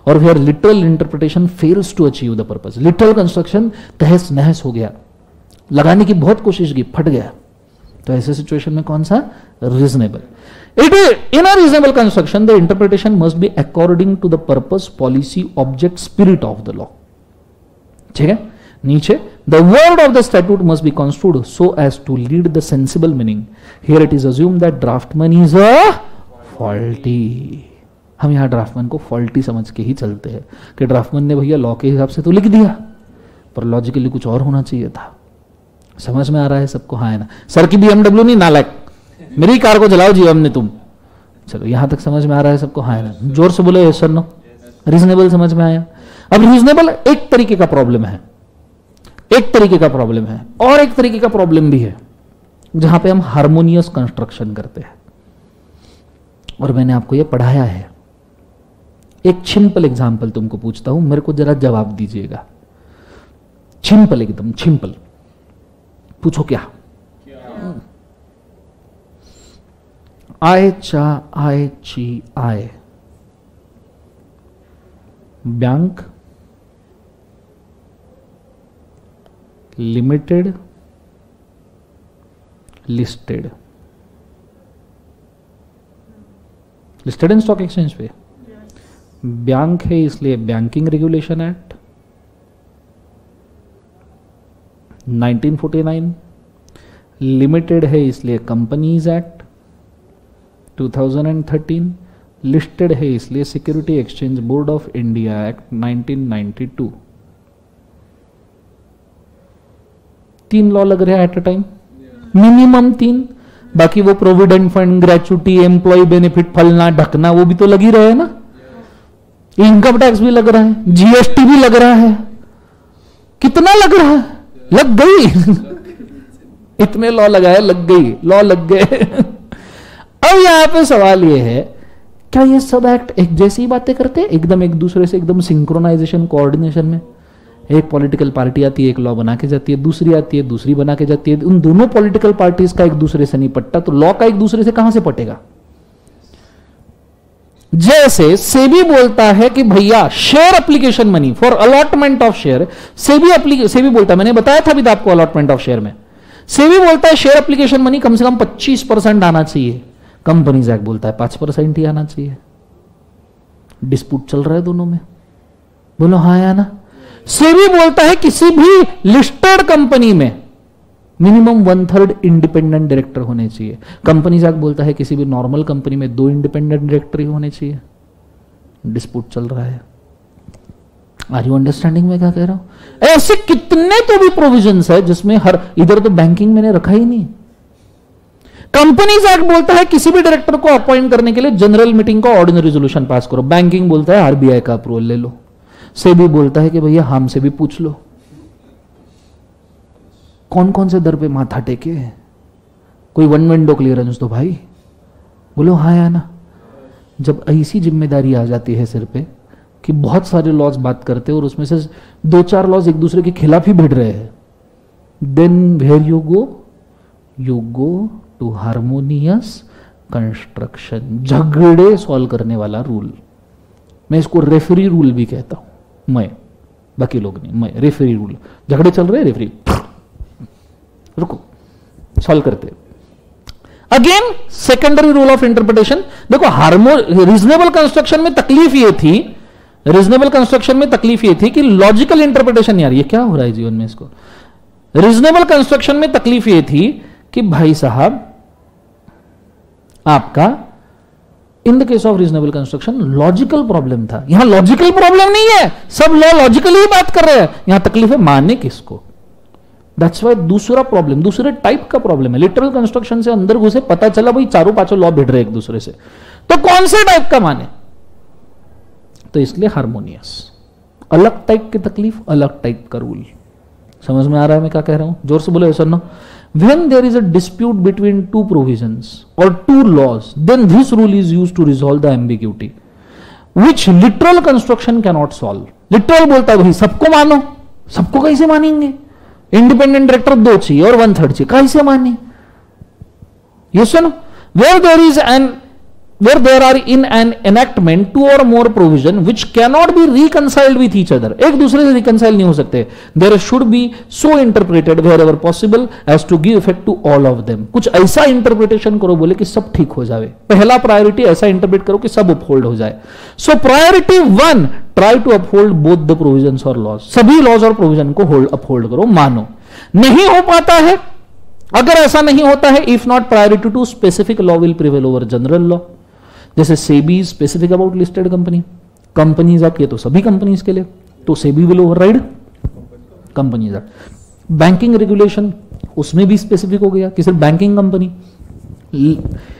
और where literal interpretation fails to achieve the purpose. Literal construction तहस नहस हो गया, लगाने की बहुत कोशिश की, फट गया, तो ऐसे सिचुएशन में कौन सा, reasonable. It is in a reasonable construction, the interpretation must be according to the purpose, policy, object, spirit of the law. ठीक है, नीचे the word of the statute must be construed so as to lead the sensible meaning. Here it is assumed that draftman is a faulty. हम यहाँ draughtsman को faulty समझ के ही चलते हैं कि ड्राफ्टमैन ने भैया लॉ के हिसाब से तो लिख दिया पर लॉजिकली कुछ और होना चाहिए था। समझ में आ रहा है सबको, हाँ है ना। सर की BMW नहीं, नालायक, मेरी कार को जलाओ जी हमने तुम। चलो यहां तक समझ में आ रहा है सबको, हाँ है ना। जोर से बोले सर नो। रीजनेबल समझ में आया। अब रीजनेबल एक तरीके का प्रॉब्लम है, एक तरीके का प्रॉब्लम है, और एक तरीके का प्रॉब्लम भी है जहां पे हम हार्मोनियस कंस्ट्रक्शन करते हैं और मैंने आपको यह पढ़ाया है। एक सिंपल एग्जाम्पल तुमको पूछता हूं, मेरे को जरा जवाब दीजिएगा। सिंपल, एकदम सिंपल। पूछो क्या? आय चा आय ची आय, bank limited listed, listed in stock exchange पे। बैंक है इसलिए बैंकिंग रेगुलेशन एक्ट 1949, लिमिटेड है इसलिए कंपनीज एक्ट 2013, लिस्टेड है इसलिए security exchange board of India act 1992। 3 law लग रहे हैं एट अ टाइम, मिनिमम 3। बाकी वो provident fund, gratuity, employ benefit, फलना ढकना, वो भी तो लग ही रहे हैं ना। इनकम टैक्स भी लग रहा है, जीएसटी भी लग रहा है। कितना लग रहा है? लग गई इतने लॉ लगाए, लग गई, लॉ लग गए। अब यहां पे सवाल यह है, क्या ये सब एक्ट एक जैसी बातें करते हैं, एकदम एक दूसरे से एकदम सिंक्रोनाइजेशन, कोऑर्डिनेशन में? एक पॉलिटिकल पार्टी आती है, एक लॉ बना के जाती है, दूसरी आती है, दूसरी बना के जाती है। उन दोनों पॉलिटिकल पार्टीज का एक दूसरे से नहीं पटता, तो लॉ का एक दूसरे से कहां से पटेगा? जैसे सेबी बोलता है कि भैया share application money for allotment of share, SEBI बोलता है, मैंने बताया था अभी आपको अलॉटमेंट ऑफ शेयर में, सेबी बोलता है शेयर एप्लीकेशन मनी कम से कम 25% आना चाहिए। कंपनीज एक्ट बोलता है 5% ही आना चाहिए। डिस्प्यूट चल रहा है दोनों में, बोलो हाँ या ना। सेबी बोलता है किसी भी लिस्टेड कंपनी में मिनिमम 1/3 इंडिपेंडेंट डायरेक्टर होने चाहिए। कंपनीज एक्ट बोलता है किसी भी नॉर्मल कंपनी में 2 इंडिपेंडेंट डायरेक्टर ही होने चाहिए। डिस्प्यूट चल रहा है। आर यू अंडरस्टैंडिंग में क्या कह रहा हूं? ऐसे कितने तो भी प्रोविजंस है जिसमें हर, इधर तो बैंकिंग मैंने रखा ही नहीं। कंपनीज एक्ट बोलता है किसी भी डायरेक्टर को अपॉइंट करने के लिए जनरल मीटिंग का ऑर्डिनरी रेजोल्यूशन पास करो। बैंकिंग बोलता है आरबीआई का अप्रूवल ले लो। सेबी बोलता है कि भैया हमसे भी पूछ लो। कौन कौन से दर पे माथा टेके? कोई वन विंडो क्लियरेंस दो भाई, बोलो हाँ या ना। जब ऐसी जिम्मेदारी आ जाती है सिर पे कि बहुत सारे लॉज बात करते हैं और उसमें से 2-4 लॉज एक दूसरे के खिलाफ ही भिड़ रहे हैं, then where you go to harmonious construction, झगड़े सॉल्व करने वाला रूल। मैं इसको रेफरी रूल भी कहता हूं, मैं, बाकी लोग नहीं, मैं रेफरी रूल। झगड़े चल रहे हैं, रेफरी रुको, सॉल्व करते। Again secondary rule of interpretation. देखो रीजनेबल कंस्ट्रक्शन में तकलीफ ये थी, रीजनेबल कंस्ट्रक्शन में तकलीफ ये थी कि लॉजिकल इंटरप्रिटेशन, यार ये क्या हो रहा है जीवन में इसको। रीजनेबल कंस्ट्रक्शन में तकलीफ ये थी कि भाई साहब आपका in the case of reasonable construction logical problem था। यहां लॉजिकल प्रॉब्लम नहीं है, सब लॉ लॉजिकली ही बात कर रहे हैं। यहां तकलीफ है माने किसको। दैट्स वाई दूसरा प्रॉब्लम, दूसरे टाइप का प्रॉब्लम है। लिटरल कंस्ट्रक्शन से अंदर घुसे, पता चला भाई 4-5 लॉ भिड़ रहे एक दूसरे से, तो कौन से टाइप का माने? तो इसलिए हार्मोनियस, अलग टाइप की तकलीफ, अलग टाइप का रूल। समझ में आ रहा है मैं क्या कह रहा हूं? जोर से बोलो यस और no. When there is a dispute between two provisions or two laws, then this rule is used to resolve the ambiguity, which literal construction cannot solve. Literal बोलता है भाई सबको मानो, सबको कैसे मानेंगे? इंडिपेंडेंट डायरेक्टर 2 चाहिए और 1/3 चाहिए, कैसे माने? ये सुनो, where there are in an enactment 2 or more provision which cannot be reconciled with each other, एक दूसरे से reconcile नहीं हो सकते, there should be so interpreted wherever possible as to give effect to all of them. कुछ ऐसा interpretation करो बोले कि सब ठीक हो जाए, पहला प्रायोरिटी ऐसा इंटरप्रेट करो कि सब अपहोल्ड हो जाए. So priority 1, try to uphold both the provisions और लॉज, सभी लॉज और प्रोविजन को अपहोल्ड करो, मानो. नहीं हो पाता है, अगर ऐसा नहीं होता है, if not priority two specific law will prevail over general law. जैसे SEBI specific about listed company, companies act ये तो सभी कंपनीज के लिए, तो SEBI will override companies act. Banking regulation उसमें भी स्पेसिफिक हो गया कि सिर्फ बैंकिंग कंपनी,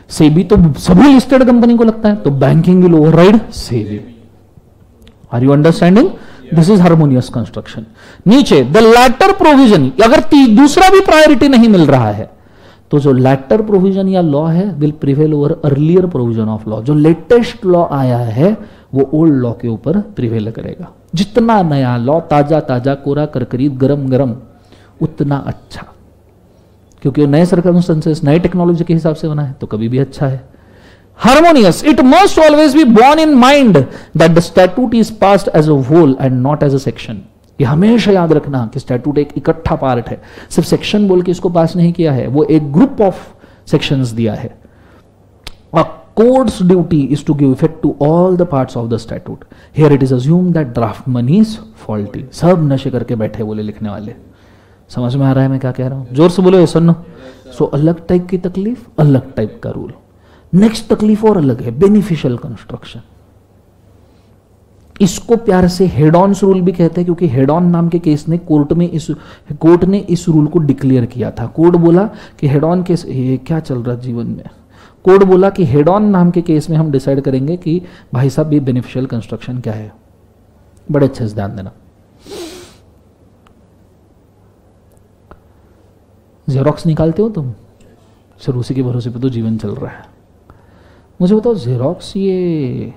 सेबी तो सभी लिस्टेड कंपनी को लगता है, तो banking will override SEBI. Are you understanding? This is harmonious construction. नीचे द लैटर प्रोविजन, अगर दूसरा भी प्रायोरिटी नहीं मिल रहा है तो जो लैटर प्रोविजन या लॉ है will prevail over earlier provision of law. जो लेटेस्ट लॉ आया है वो ओल्ड लॉ के ऊपर प्रिवेल करेगा. जितना नया लॉ, ताजा ताजा, कोरा करकरीत, गरम गरम, उतना अच्छा, क्योंकि वो नए सर्कमस्टेंसेस, नए टेक्नोलॉजी के हिसाब से बना है, तो कभी भी अच्छा है. Harmonious, it must always be borne in mind that the statute is passed as a whole and not as a section. ये हमेशा याद रखना कि स्टैट्यूट एक इकट्ठा पार्ट है, सिर्फ सेक्शन बोल के इसको पास नहीं किया है, वो एक ग्रुप ऑफ सेक्शंस दिया है. A court's duty is to give effect to all the parts of the statute. Here it is assumed that draftsman is faulty. सब नशे करके बैठे बोले लिखने वाले. समझ में आ रहा है मैं क्या कह रहा हूं? जोर से बोलो ये सुनो. सो अलग टाइप की तकलीफ, अलग टाइप का रूल. नेक्स्ट तकलीफ और अलग है, बेनिफिशियल कंस्ट्रक्शन. इसको प्यार से हेड ऑन रूल भी कहते हैं, क्योंकि हेड ऑन नाम के केस ने कोर्ट ने इस रूल को डिक्लेयर किया था. कोर्ट बोला कि हेड ऑन केस, ये क्या चल रहा है जीवन में, कोर्ट बोला कि हेड ऑन नाम के केस में हम डिसाइड करेंगे कि भाई साहब ये बेनिफिशियल कंस्ट्रक्शन क्या है. बड़े अच्छे से ध्यान देना. जेरोक्स निकालते हो तुम, सिर्फ उसी के भरोसे पे तो जीवन चल रहा है. मुझे बताओ, जेरोक्स ये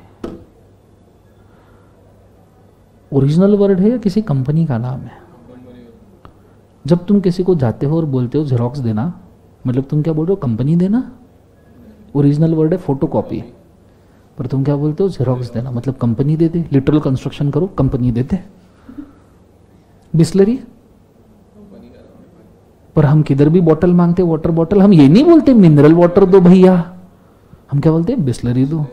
ओरिजिनल वर्ड है या किसी कंपनी का नाम है? जब तुम किसी को जाते हो और बोलते हो जेरोक्स देना, मतलब तुम क्या बोल रहे हो? कंपनी देना. ओरिजिनल वर्ड है फोटोकॉपी, पर तुम क्या बोलते हो? जेरोक्स देना, मतलब कंपनी दे दे. लिटरल कंस्ट्रक्शन करो, कंपनी दे दे. बिस्लरी, पर हम किधर भी बॉटल मांगते, वाटर बॉटल, हम ये नहीं बोलते मिनरल वाटर दो भैया, हम क्या बोलते हैं? बिस्लरी दो.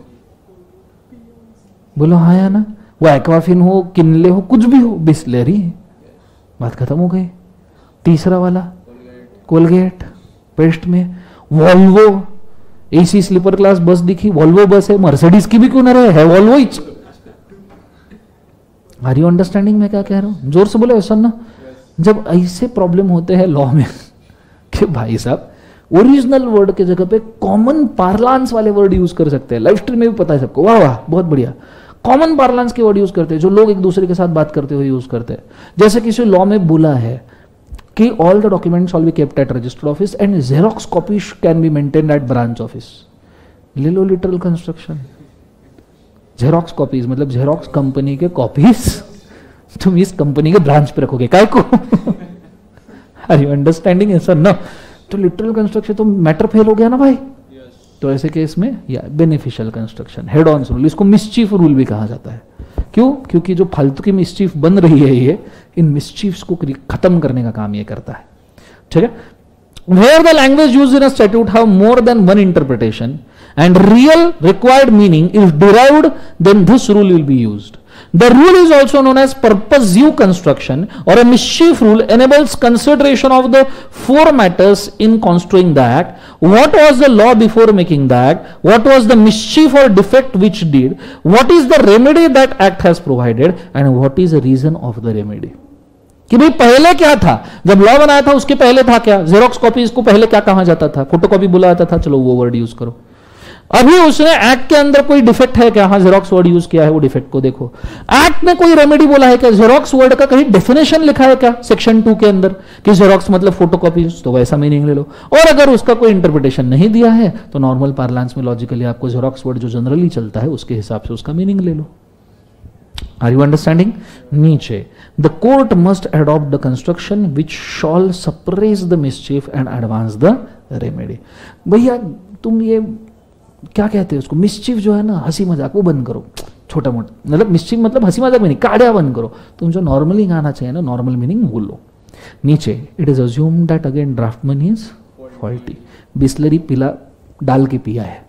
बोलो हाँ या ना. वो एक्वाफिन हो, किनले हो, कुछ भी हो, बिस्लरी. बात खत्म हो गई. तीसरा वाला कोलगेट. पेस्ट में वॉल्वो, एसी स्लीपर क्लास बस दिखी, वॉल्वो बस है, मर्सिडीज की भी क्यों ना रहे, है वॉल्वो ही. आर यू अंडरस्टैंडिंग मैं क्या कह रहा हूं? जोर से बोले ऐसा ना. जब ऐसे प्रॉब्लम होते हैं लॉ में कि भाई साहब ओरिजिनल वर्ड के जगह पे कॉमन पार्लांस वाले वर्ड यूज कर सकते हैं. लाइव स्ट्रीम में भी पता है सबको, वाह वाह बहुत बढ़िया. कॉमन पार्लांस के वर्ड यूज करते हैं जो लोग एक दूसरे के साथ बात करते हुए यूज करते हैं. जैसे किसी लॉ में बोला है कि all the documents all be kept at registered office and xerox copies can be maintained at branch office. ले लो लिटरल कंस्ट्रक्शन. जेरोक्स कॉपीज मतलब जेरोक्स कंपनी के कॉपीज तुम इस कंपनी के ब्रांच पे रखोगे काय को? Are you understanding sir? ना. तो लिटरल कंस्ट्रक्शन तो मैटर फेल हो गया ना भाई. तो ऐसे केस में या beneficial construction, head on rule, इसको मिसचीफ रूल भी कहा जाता है. क्यों? क्योंकि जो फालतू की मिसचीफ बन रही है ये, इन मिसचीफ्स को खत्म करने का काम ये करता है. ठीक है. Where the language used in a statute have more than one interpretation and real required meaning is derived, then this rule will be used. The rule is also known as purposive construction, or a mischief rule enables consideration of the four matters in construing the act. What was the law before making the act? What was the mischief or defect which did? What is the remedy that act has provided? And what is the reason of the remedy? कि भाई पहले क्या था, जब law बनाया था उसके पहले था क्या? जेरोक्स कॉपी इसको पहले क्या कहा जाता था? फोटोकॉपी बोला जाता था. चलो वो वर्ड यूज करो. अभी उसने एक्ट के अंदर कोई डिफेक्ट है क्या? हाँ, जेरोक्स वर्ड यूज किया है, वो डिफेक्ट को देखो। एक्ट में कोई रेमेडी बोला है क्या? जेरोक्स वर्ड का कहीं डेफिनेशन लिखा है क्या सेक्शन 2 के अंदर कि जेरोक्स मतलब फोटोकॉपी? तो वैसा मीनिंग ले लो। और अगर उसका कोई इंटरप्रिटेशन नहीं दिया है तो नॉर्मल पार्लांस में लॉजिकली आपको जेरोक्स वर्ड जो जनरली चलता है उसके हिसाब से उसका मीनिंग ले लो। Are you understanding? नीचे, the court must adopt the construction which shall suppress the mischief and advance the remedy. भैया तुम ये क्या कहते हैं उसको, मिसचीफ जो है ना, हंसी मजाक, वो बंद करो, छोटा मोटा, मतलब मिसचीफ मतलब हंसी मजाक में नहीं, काढ़िया बंद करो। तुम जो नॉर्मली गाना चाहिए ना, नॉर्मल मीनिंग बोलो। नीचे, it is assume that again draftsman is faulty. Bisleri पिला डाल के पिया है,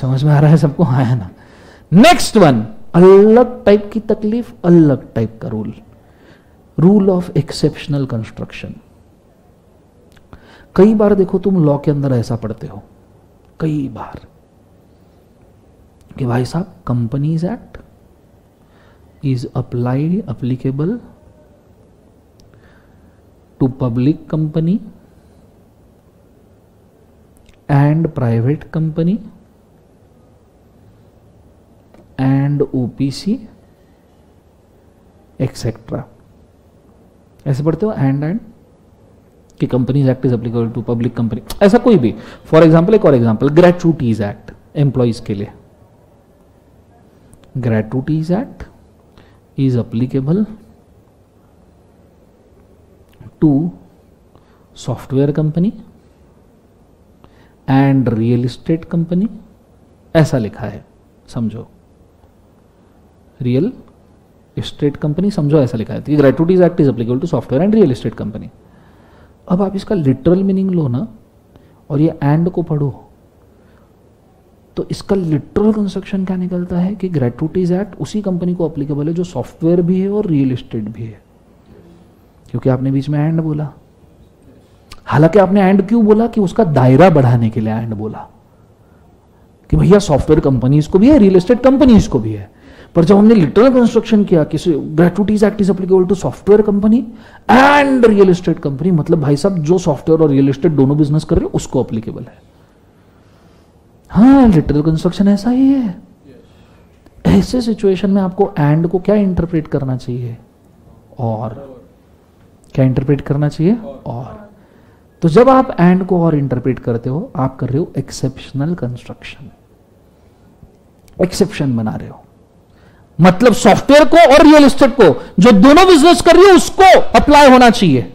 समझ में आ रहा है सबको? हाँ है ना। नेक्स्ट वन, अलग टाइप की तकलीफ, अलग टाइप का rule, rule of exceptional construction. कई बार देखो तुम लॉ के अंदर ऐसा पढ़ते हो, कई बार, कि भाई साहब companies act is applicable to public company and private company and OPC etcetera. ऐसे पढ़ते हो एंड कि companies act is applicable to public company, ऐसा कोई भी। फॉर एग्जांपल, एक और एग्जांपल, ग्रेचुटीज एक्ट एम्प्लॉइज के लिए। Gratuities act is applicable to software company and real estate company, ऐसा लिखा है, समझो। रियल एस्टेट कंपनी, समझो ऐसा लिखा है। तो gratuities act is applicable to software and real estate company. अब आप इसका लिटरल मीनिंग लो ना, और ये एंड को पढ़ो, तो इसका लिटरल कंस्ट्रक्शन क्या निकलता है कि ग्रेचुटीज एक्ट उसी कंपनी को एप्लीकेबल है जो सॉफ्टवेयर भी है और रियल एस्टेट भी है, क्योंकि आपने बीच में एंड बोला। हालांकि आपने एंड क्यों बोला? कि उसका दायरा बढ़ाने के लिए एंड बोला, कि भैया सॉफ्टवेयर कंपनीज को भी है, रियल एस्टेट कंपनीज को भी है। पर जब हमने लिटरल कंस्ट्रक्शन किया कि gratuities act is applicable to software company and real estate company, मतलब भाई साहब जो सॉफ्टवेयर और रियल एस्टेट दोनों बिजनेस कर रहे हो उसको एप्लीकेबल है। हाँ, लिटरल कंस्ट्रक्शन ऐसा ही है। ऐसे सिचुएशन में आपको एंड को क्या इंटरप्रेट करना चाहिए? और क्या इंटरप्रेट करना चाहिए? और। तो जब आप एंड को और इंटरप्रेट करते हो, आप कर रहे हो एक्सेप्शनल कंस्ट्रक्शन, एक्सेप्शन बना रहे हो। मतलब सॉफ्टवेयर को और रियल एस्टेट को, जो दोनों बिजनेस कर रही है उसको अप्लाई होना चाहिए,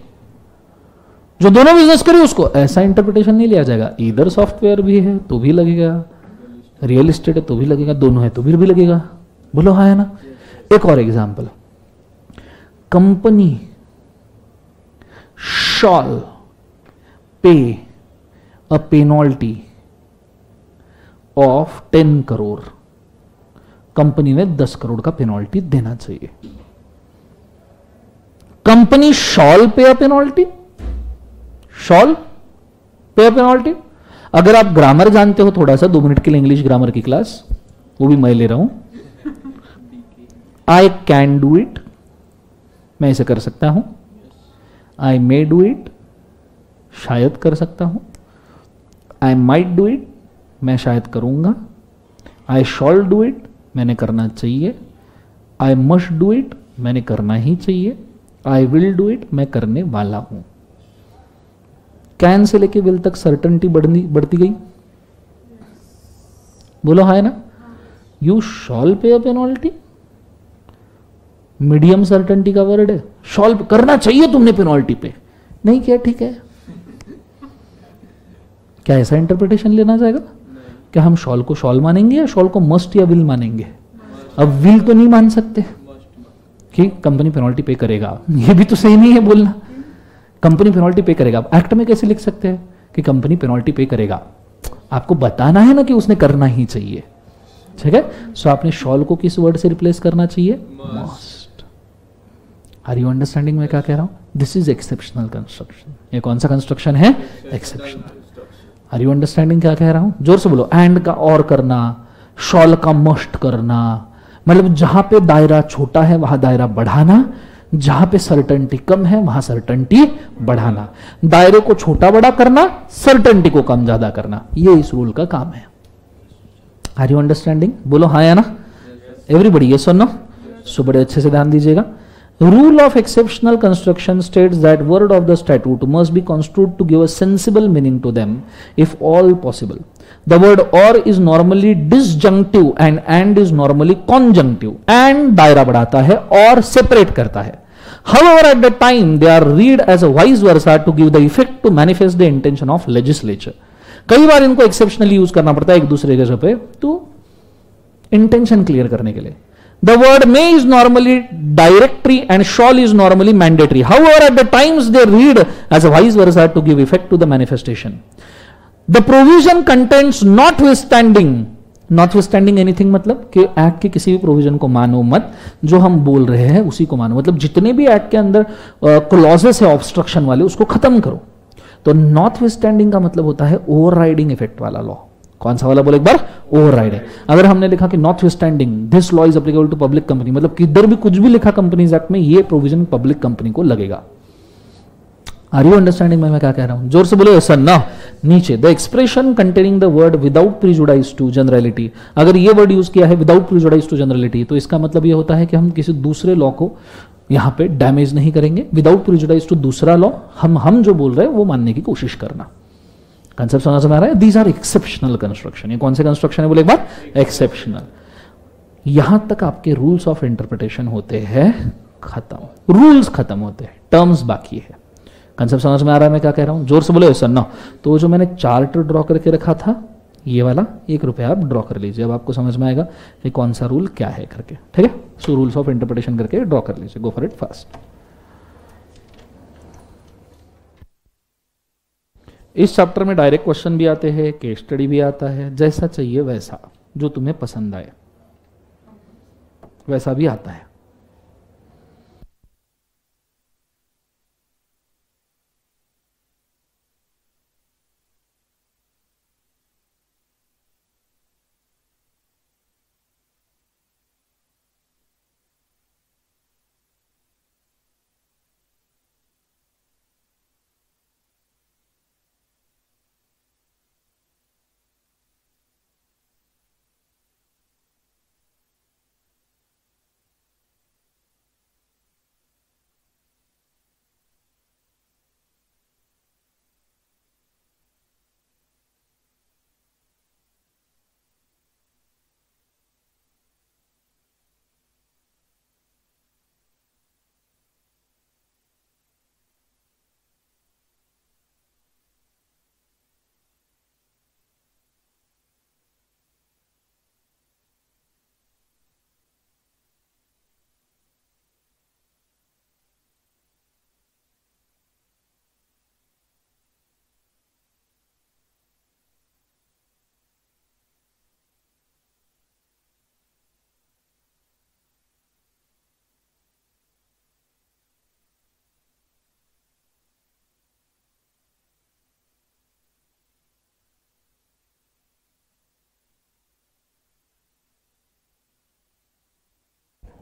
जो दोनों बिजनेस कर रही है उसको। ऐसा इंटरप्रिटेशन नहीं लिया जाएगा, इधर सॉफ्टवेयर भी है तो भी लगेगा, रियल एस्टेट है तो भी लगेगा, दोनों है तो भी लगेगा। बोलो हाँ है ना। एक और एग्जांपल, कंपनी शॉल पे a penalty of 10 crore. Company ने 10 करोड़ का पेनल्टी देना चाहिए। कंपनी शॉल पे अ पेनल्टी, शॉल पे अ पेनल्टी। अगर आप ग्रामर जानते हो थोड़ा सा, 2 मिनट के लिए इंग्लिश ग्रामर की क्लास, वो भी मैं ले रहा हूं। आई कैन डू इट, मैं इसे कर सकता हूं। आई मे डू इट, शायद कर सकता हूं। आई माइट डू इट, मैं शायद करूंगा। आई शॉल डू इट, मैंने करना चाहिए। आई मस्ट डू इट, मैंने करना ही चाहिए। आई विल डू इट, मैं करने वाला हूं। कैन से लेके विल तक सर्टेनिटी बढ़ती गई। बोलो हाँ है ना। यू शॉल पे अ पेनल्टी, मीडियम सर्टेनिटी का वर्ड है। शॉल करना चाहिए तुमने पेनल्टी पे, नहीं किया ठीक है। क्या ऐसा इंटरप्रिटेशन लेना जाएगा? क्या हम शॉल को शॉल मानेंगे या शॉल को मस्ट या विल मानेंगे? अब विल तो नहीं मान सकते कि कंपनी पेनल्टी पे करेगा, ये भी तो सही नहीं है बोलना। कंपनी पेनल्टी पे करेगा, एक्ट में कैसे लिख सकते हैं कि कंपनी पेनल्टी पे करेगा? आपको बताना है ना कि उसने करना ही चाहिए, ठीक है। सो आपने शॉल को किस वर्ड से रिप्लेस करना चाहिए? मस्ट। आर यू अंडरस्टैंडिंग मैं क्या कह रहा हूं? This is exceptional construction. ये कौन सा कंस्ट्रक्शन है? एक्सेप्शनल। आर यू अंडरस्टैंडिंग क्या कह रहा हूं? जोर से बोलो। एंड का और करना, शॉल का मस्ट करना, मतलब जहां पे दायरा छोटा है वहां दायरा बढ़ाना, जहां पे सर्टेनिटी कम है वहां सर्टेनिटी बढ़ाना। दायरे को छोटा बड़ा करना, सर्टेनिटी को कम ज्यादा करना, ये इस रूल का काम है। Are you understanding? बोलो हाँ या ना, एवरीबडी यस और नो? सो बड़े अच्छे से ध्यान दीजिएगा. Rule of exceptional construction states that word of the statute must be construed to give a sensible meaning to them, if all possible. The word or is normally disjunctive and is normally conjunctive. And दायरा बढ़ाता है और separate करता है. However, at the time they are read as a vice versa to give the effect to manifest the intention of legislature. कई बार इनको exceptionally use करना पड़ता है एक दूसरे के पे तो इंटेंशन क्लियर करने के लिए. The word may is normally directory and shall is normally mandatory. However, at the times they read as a vice versa to give effect to the manifestation. The provision contains notwithstanding. Notwithstanding anything मतलब कि act के किसी भी provision को मानो मत, जो हम बोल रहे हैं उसी को मानो. मतलब जितने भी एक्ट के अंदर क्लॉजेस है ऑब्स्ट्रक्शन वाले उसको खत्म करो. तो नॉटविथस्टैंडिंग का मतलब होता है ओवरराइडिंग इफेक्ट वाला लॉ. कौन सा वाला बोले एक बार? ओवरराइडिंग. अगर हमने लिखा कि notwithstanding this law is applicable to public company, मतलब किधर भी कुछ भी लिखा कंपनीज एक्ट में ये प्रोविजन पब्लिक कंपनी को लगेगा. आर यू अंडरस्टैंडिंग मैं क्या कह रहा हूं? जोर से बोलो सर ना. नीचे the expression containing the word without prejudice to generality. अगर ये वर्ड यूज किया है विदाउट प्रिजुडाइज टू जनरलिटी तो इसका मतलब ये होता है कि हम किसी दूसरे लॉ को यहां पे डैमेज नहीं करेंगे. विदाउट प्रिजुडाइज टू दूसरा लॉ, हम जो बोल रहे हैं वो मानने की कोशिश करना. कंसेप्ट समझ में आ रहा है? These are exceptional construction. ये कौन से कंस्ट्रक्शन है बोले एक बार? एक्सेप्शनल. यहां तक आपके रूल्स ऑफ इंटरप्रिटेशन होते हैं खत्म, रूल्स खत्म होते हैं, टर्म्स बाकी है. कंसेप्ट समझ में आ रहा है मैं क्या कह रहा हूं? जोर से बोले सर ना. तो जो मैंने चार्ट ड्रॉ करके रखा था ये वाला ₹1 आप ड्रॉ कर लीजिए. अब आपको समझ में आएगा कि कौन सा रूल क्या है करके. ठीक है? सो रूल्स ऑफ इंटरप्रिटेशन करके ड्रॉ कर लीजिए. Go for it fast. इस चैप्टर में डायरेक्ट क्वेश्चन भी आते हैं, केस स्टडी भी आता है, जैसा चाहिए वैसा, जो तुम्हें पसंद आए वैसा भी आता है.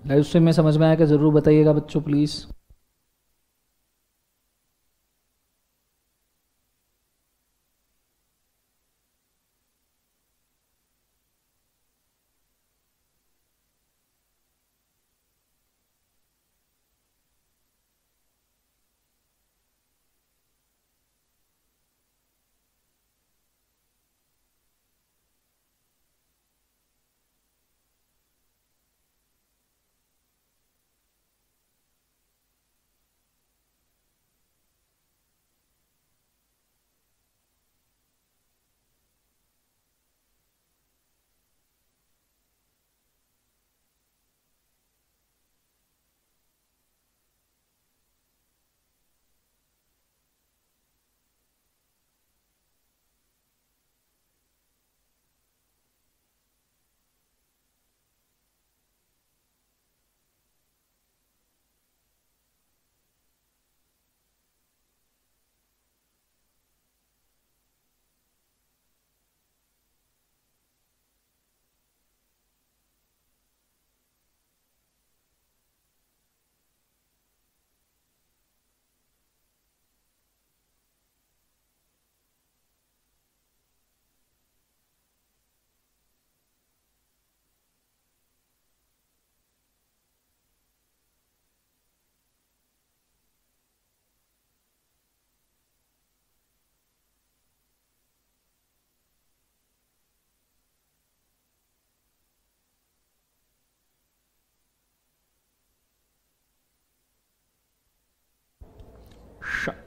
लाइव स्ट्रीम में समझ में आया कि जरूर बताइएगा बच्चों प्लीज.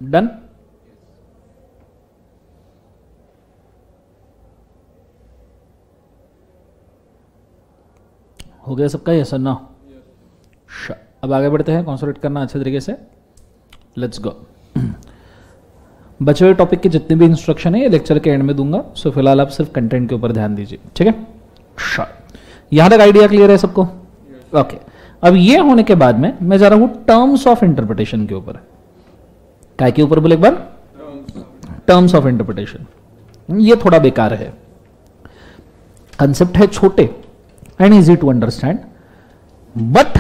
डन। हो गया सबका, यस और नो? अब आगे बढ़ते हैं, कॉन्सेंट्रेट करना अच्छे तरीके से, लेट्स गो। बचे हुए टॉपिक के जितने भी इंस्ट्रक्शन है ये लेक्चर के एंड में दूंगा, सो फिलहाल आप सिर्फ कंटेंट के ऊपर ध्यान दीजिए, ठीक है? यहां तक आइडिया क्लियर है सबको? ओके। अब ये होने के बाद में मैं जा रहा हूं टर्म्स ऑफ इंटरप्रिटेशन के ऊपर। काय के ऊपर बोले एक बार? Terms of interpretation. ये थोड़ा बेकार है, कंसेप्ट है छोटे and easy to understand, but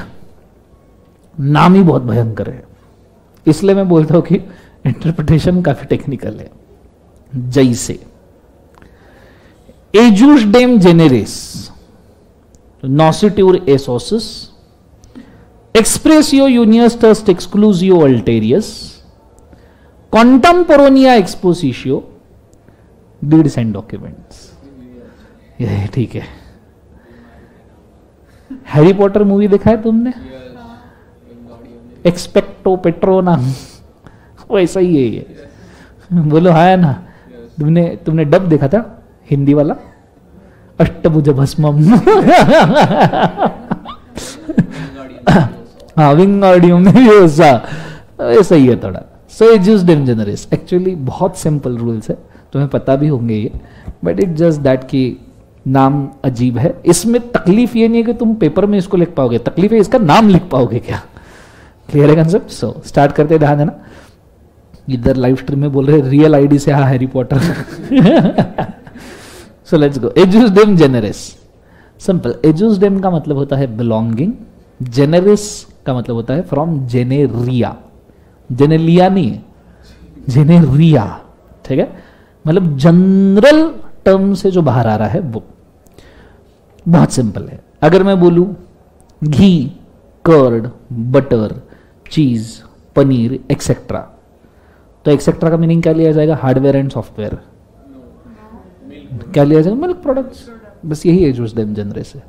नाम ही बहुत भयंकर है, इसलिए मैं बोलता हूं कि इंटरप्रिटेशन काफी टेक्निकल है। जैसे एजुसडेम जेनेरिस, नॉसिट्यूर एसोसिस, एक्सप्रेसियो यूनियस्टस्ट एक्सक्लूसियो अल्टेरियस, कॉन्टेम्पोरोनिया एक्सपोसिशियो, डीड्स एंड डॉक्यूमेंट्स। ये ठीक है। हैरी पॉटर मूवी देखा है तुमने? एक्सपेक्टो पेट्रोना, वैसा ही है ये। बोलो हाँ है ना? तुमने डब देखा था हिंदी वाला? अष्टभुज भस्मम। हाँ, विंगार्डियम में भी ऐसा ही है थोड़ा। सो एजुसडेम जेनेरिस एक्चुअली बहुत सिंपल रूल्स है, तुम्हें पता भी होंगे ये, बट इट जस्ट दैट कि नाम अजीब है। इसमें तकलीफ ये नहीं है कि तुम पेपर में इसको लिख पाओगे, तकलीफ है इसका नाम लिख पाओगे क्या। क्लियर है कंसेप्ट? सो स्टार्ट करते, ध्यान देना। इधर लाइव स्ट्रीम में बोल रहे रियल आईडी से, हाँ Harry Potter. So let's go. एजुसडेम जेनेरिस, सिंपल। एजुसडेम का मतलब होता है बिलोंगिंग, जेनेरिस का मतलब होता है फ्रॉम जेनेरिया, जेनेलिया नहीं, जेनेरिया, ठीक है? मतलब जनरल टर्म से जो बाहर आ रहा है वो। बहुत सिंपल है। अगर मैं बोलूं घी, कर्ड, बटर, चीज, पनीर एक्सेट्रा, तो एक्सेट्रा का मीनिंग क्या लिया जाएगा? Hardware and software. क्या लिया जाएगा? Milk products. बस यही एजुसडेम जेनेरिस है।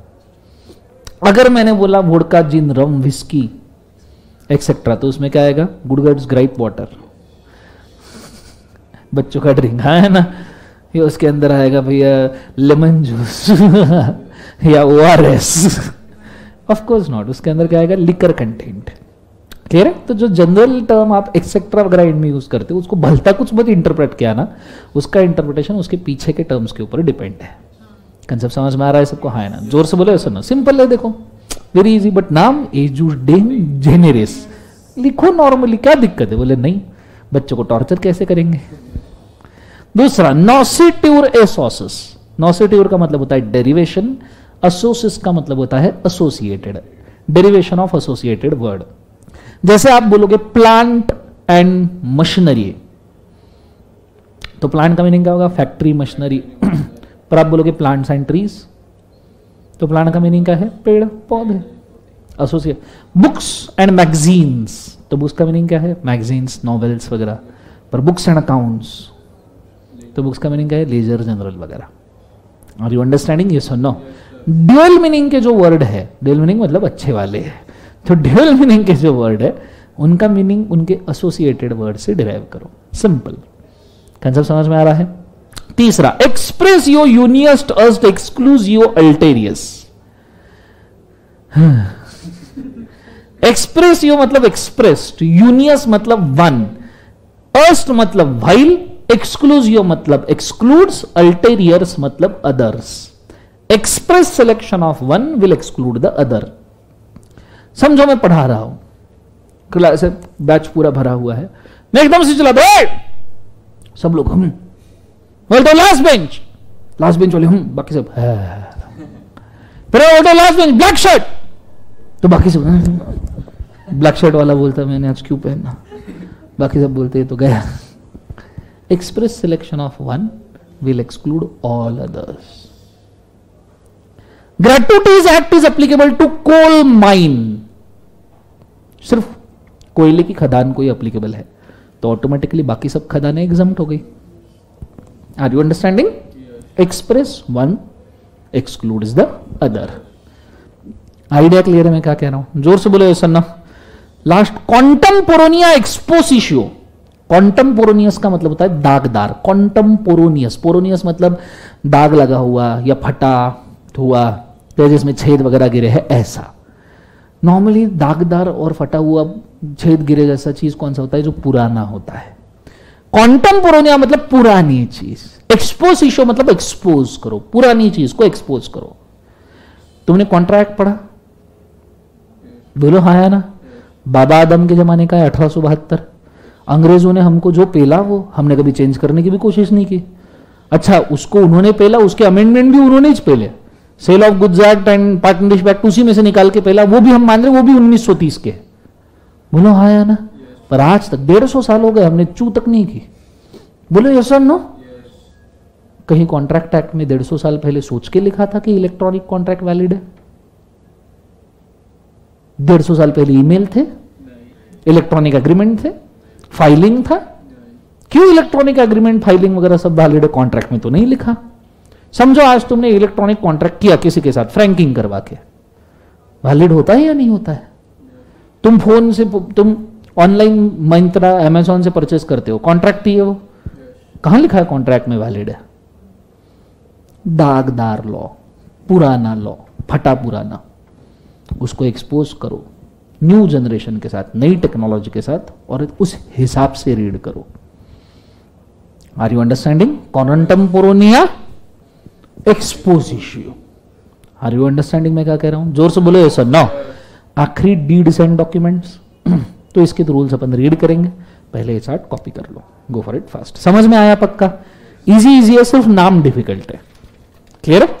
अगर मैंने बोला वोडका, जिन, रम, विस्की एक्सेट्रा, तो उसमें क्या आएगा? गुडगर्ड्स, ग्राइप वाटर, बच्चों का ड्रिंक, हाँ है ना? ये उसके अंदर आएगा भैया लेमन जूस या ORS। ऑफ कोर्स नॉट, उसके अंदर क्या आएगा? Liquor content. क्लियर है? तो जो जनरल टर्म आप एक्सेट्रा वगैरह में यूज करते हो, उसको भलता कुछ मत इंटरप्रेट किया ना, उसका इंटरप्रिटेशन उसके पीछे के टर्म्स के ऊपर डिपेंड है। कंसेप्ट समझ में आ रहा है सबको? हाँ है ना? जोर से बोले सुनो, सिंपल है, देखो वेरी इजी। बट नाम एजुसडेम जेनेरिस लिखो नॉर्मली, क्या दिक्कत है? बोले नहीं, बच्चों को टॉर्चर कैसे करेंगे। दूसरा, नॉसिट्यूर एसोसिस। नॉसिट्यूर का मतलब होता है डेरिवेशन, एसोसिस का मतलब होता है associated, derivation of associated word. जैसे आप बोलोगे प्लांट एंड मशीनरी, तो प्लांट का मीनिंग क्या होगा? Factory, machinery. पर आप बोलोगे प्लांट्स एंड ट्रीज, तो प्लांट का मीनिंग क्या है? पेड़ पौधे। एसोसिएट। बुक्स एंड मैगजीन्स, तो बुक्स का मीनिंग क्या है? मैगजीन्स, नॉवेल्स वगैरह। पर बुक्स एंड अकाउंट्स, तो बुक्स का मीनिंग क्या है? लेजर, जनरल वगैरह। Are you understanding? यस और नो? ड्यूअल मीनिंग के जो वर्ड है, ड्यूअल मीनिंग मतलब अच्छे वाले है, तो ड्यूअल मीनिंग के जो वर्ड है उनका मीनिंग उनके एसोसिएटेड वर्ड से डिराइव करो। सिंपल कंसेप्ट समझ में आ रहा है? तीसरा, एक्सप्रेस यो यूनियस्ट अर्स्ट एक्सक्लूसियो अल्टेरियस। एक्सप्रेस यो मतलब एक्सप्रेस्ड, यूनियस मतलब वन, अर्स्ट मतलब व्हाइल, एक्सक्लूसियो मतलब एक्सक्लूड्स, अल्टेरियर्स मतलब others. Express selection of one will exclude the other. समझो मैं पढ़ा रहा हूं, क्लास बैच पूरा भरा हुआ है, मैं एकदम से चला दो, सब लोग हम बोलते लास्ट बेंच, लास्ट बेंच वाले हम, बाकी सब फिर बोलते लास्ट बेंच ब्लैक शर्ट, तो बाकी सब ब्लैक शर्ट वाला बोलता मैंने आज क्यों पहना, बाकी सब बोलते तो गया। Express selection of one will exclude all others. Gratuities act is applicable to coal mine. सिर्फ कोयले की खदान को ही एप्लीकेबल है, तो ऑटोमेटिकली बाकी सब खदानें एग्जम्प्ट हो गई। Are you understanding? Express one excludes the other. Idea clear है मैं क्या कह रहा हूं? जोर से बोले सन्ना। लास्ट, कॉन्टेम्पोरोनिया एक्सपोसिशियो। कॉन्टम्पोरोनियस का मतलब होता है दागदार, कॉन्टम्पोरोनियस, पोरोनियस मतलब दाग लगा हुआ या फटा हुआ या जिसमें छेद वगैरह गिरे हैं, ऐसा। नॉर्मली दागदार और फटा हुआ छेद गिरे जैसा चीज कौन सा होता है? जो पुराना होता है। कॉन्टम्पोरोनिया मतलब पुरानी चीज। एक्सपोजिशो मतलब एक्सपोज करो, पुरानी चीज को एक्सपोज करो। तुमने कॉन्ट्रैक्ट पढ़ा? बोलो हाँ या ना? बाबा आदम के जमाने का है 1872। अंग्रेजों ने हमको जो पेला वो हमने कभी चेंज करने की भी कोशिश नहीं की। अच्छा, उसको उन्होंने पेला, उसके अमेंडमेंट भी उन्होंने ही पेले। Sale of goods act and partnership act उसी में से निकाल के पेला, वो भी हम मान रहे, वो भी 1930 के। बोलो हाँ या ना? पर आज तक 150 साल हो गए, हमने चू तक नहीं की। बोलो यस और नो? कहीं कॉन्ट्रैक्ट एक्ट में 150 साल पहले सोच के लिखा था कि इलेक्ट्रॉनिक कॉन्ट्रैक्ट वैलिड है? 150 साल पहले ईमेल थे, इलेक्ट्रॉनिक एग्रीमेंट थे, फाइलिंग था। क्यों इलेक्ट्रॉनिक एग्रीमेंट, फाइलिंग वगैरह सब वैलिड है? कॉन्ट्रैक्ट में तो नहीं लिखा। समझो आज तुमने इलेक्ट्रॉनिक कॉन्ट्रैक्ट किया किसी के साथ, फ्रैंकिंग करवा के, वैलिड होता है या नहीं होता है? तुम फोन से, तुम ऑनलाइन मिंत्रा अमेजोन से परचेस करते हो, कॉन्ट्रैक्ट ही है वो। कहां लिखा है कॉन्ट्रैक्ट में वैलिड है? दागदार लॉ, पुराना लॉ, फटा पुराना, उसको एक्सपोज करो न्यू जनरेशन के साथ, नई टेक्नोलॉजी के साथ, और उस हिसाब से रीड करो। Are you understanding? कॉन्टम्पोरोनिया, एक्सपोजिशियो। आर यू अंडरस्टैंडिंग मैं क्या कह रहा हूं? जोर से बोलो यस और नो। आखिरी डीड्स एंड डॉक्यूमेंट्स, तो इसके तो रूल्स अपन रीड करेंगे। पहले ये चार्ट कॉपी कर लो, गो फॉर इट फास्ट। समझ में आया पक्का? इजी इजी है, सिर्फ नाम डिफिकल्ट है। क्लियर है?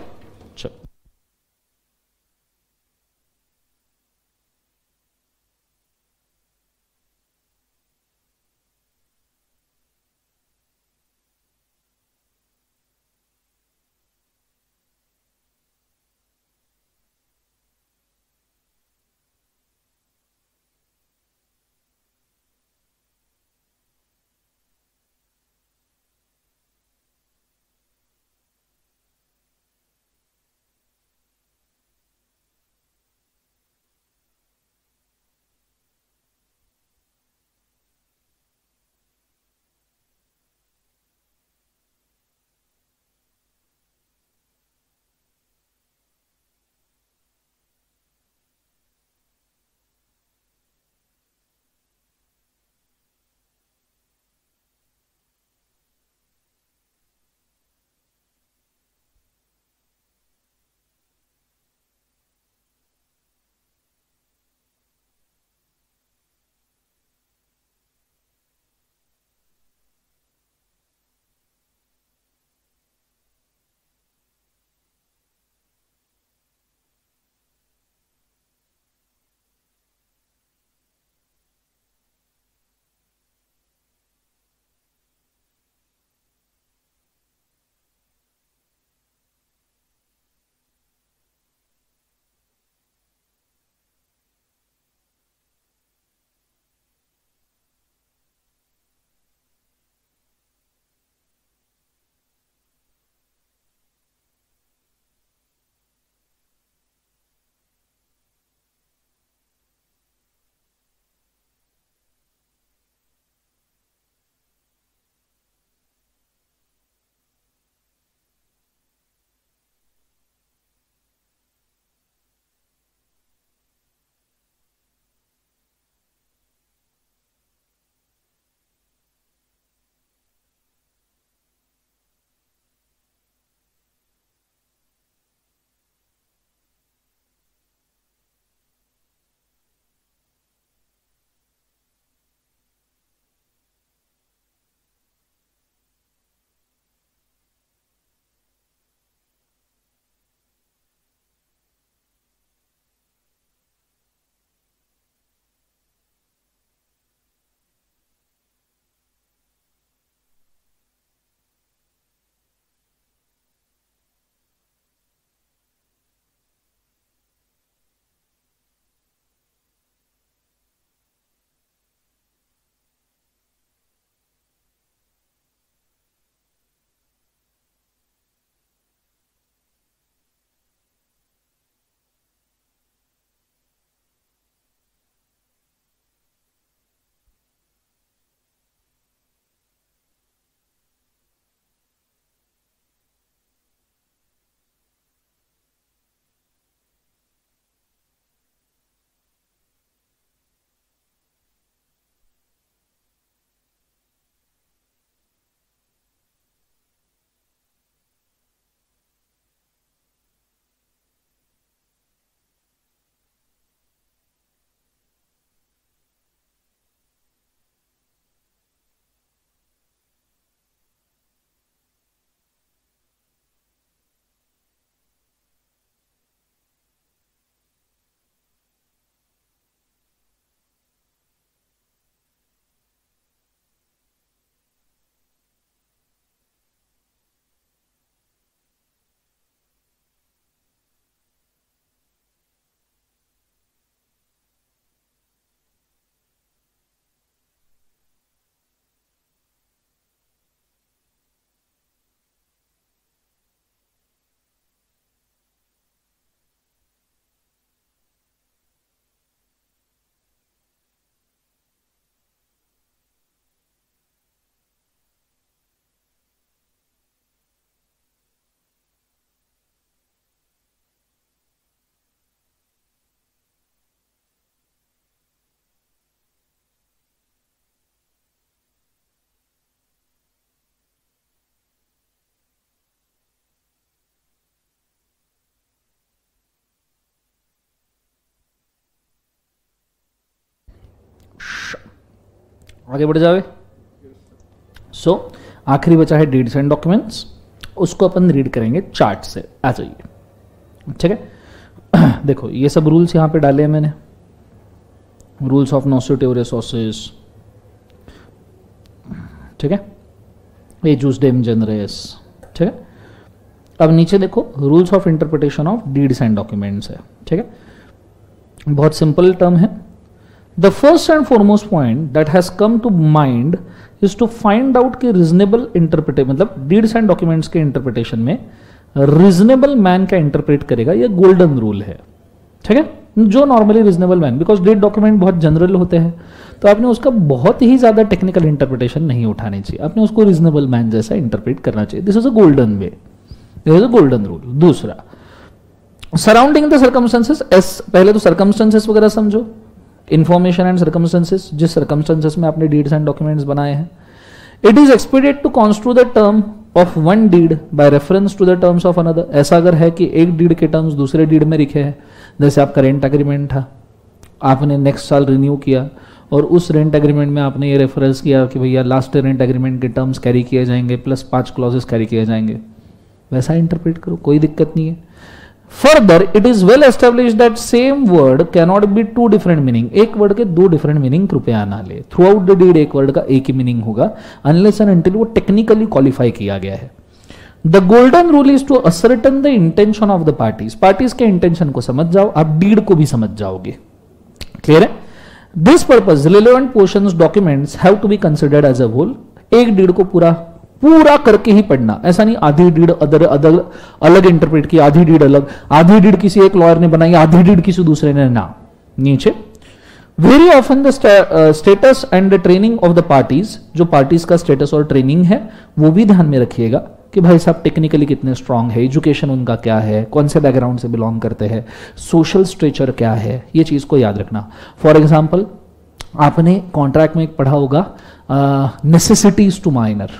आगे बढ़ जावे। सो आखिरी बचा है डीड्स एंड डॉक्यूमेंट्स, उसको अपन रीड करेंगे चार्ट से। आ जाइए, ठीक है। देखो ये सब रूल्स यहां पे डाले हैं मैंने, रूल्स ऑफ नॉसिटिव रिसोर्सेस, ठीक है, एजुस डेम जनरेस, ठीक है। अब नीचे देखो rules of interpretation of deeds and documents है, ठीक है। बहुत सिंपल टर्म है। The first and foremost point that has come to mind is to find out कि रीजनेबल इंटरप्रिटेशन, मतलब डीड्स एंड डॉक्यूमेंट्स के इंटरप्रिटेशन में रीजनेबल मैन क्या इंटरप्रेट करेगा, ये गोल्डन रूल है, ठीक है। जो normally reasonable man, because deed document बहुत जनरल होते हैं, तो आपने उसका बहुत ही ज्यादा टेक्निकल इंटरप्रिटेशन नहीं उठानी चाहिए, आपने उसको रीजनेबल मैन जैसा इंटरप्रेट करना चाहिए। This is a golden way, this is a golden rule. दूसरा, सराउंडिंग द सर्कमस्टेंसेस, पहले तो सर्कमस्टेंसेस वगैरह समझो, इंफॉर्मेशन एंड सर्कमस्टेंसेस, जिस सर्कमस्टेंसेस में आपने डीड्स एंड डॉक्यूमेंट्स बनाए हैं। It is expected to construe the term of one deed by reference to the terms of another. ऐसा अगर है कि एक डीड के टर्म्स दूसरे डीड में लिखे हैं, जैसे आपका रेंट एग्रीमेंट था, आपने नेक्स्ट साल रिन्यू किया और उस रेंट एग्रीमेंट में आपने ये रेफरेंस किया कि भैया लास्ट रेंट एग्रीमेंट के टर्म्स कैरी किए जाएंगे प्लस 5 क्लॉजेस कैरी किए जाएंगे, वैसा इंटरप्रेट करो, कोई दिक्कत नहीं है। Further it is well establish that same word cannot be two different meaning, एक वर्ड के दो डिफरेंट मीनिंग कृपया ना ले। थ्रू आउट द डीड एक वर्ड का एक ही मीनिंग होगा अनलेस एंड अनटिल वो टेक्निकली क्वालिफाई किया गया है। The golden rule is to ascertain the intention of the parties, parties के इंटेंशन को समझ जाओ, आप डीड को भी समझ जाओगे। क्लियर है? This purpose relevant portions documents have to be considered as a whole. एक डीड को पूरा करके ही पढ़ना, ऐसा नहीं आधी डीड अलग इंटरप्रेट की, आधी डीड अलग, आधी डीड किसी एक लॉयर ने बनाई, आधी डीड किसी दूसरे ने, ना। नीचे very often the status and the training of the parties, जो पार्टीज का स्टेटस और ट्रेनिंग है वो भी ध्यान में रखिएगा कि भाई साहब टेक्निकली कितने स्ट्रांग है, एजुकेशन उनका क्या है, कौन से बैकग्राउंड से बिलोंग करते हैं, सोशल स्ट्रेचर क्या है, ये चीज को याद रखना। फॉर एग्जाम्पल आपने कॉन्ट्रैक्ट में एक पढ़ा होगा नेसेसिटीज टू माइनर,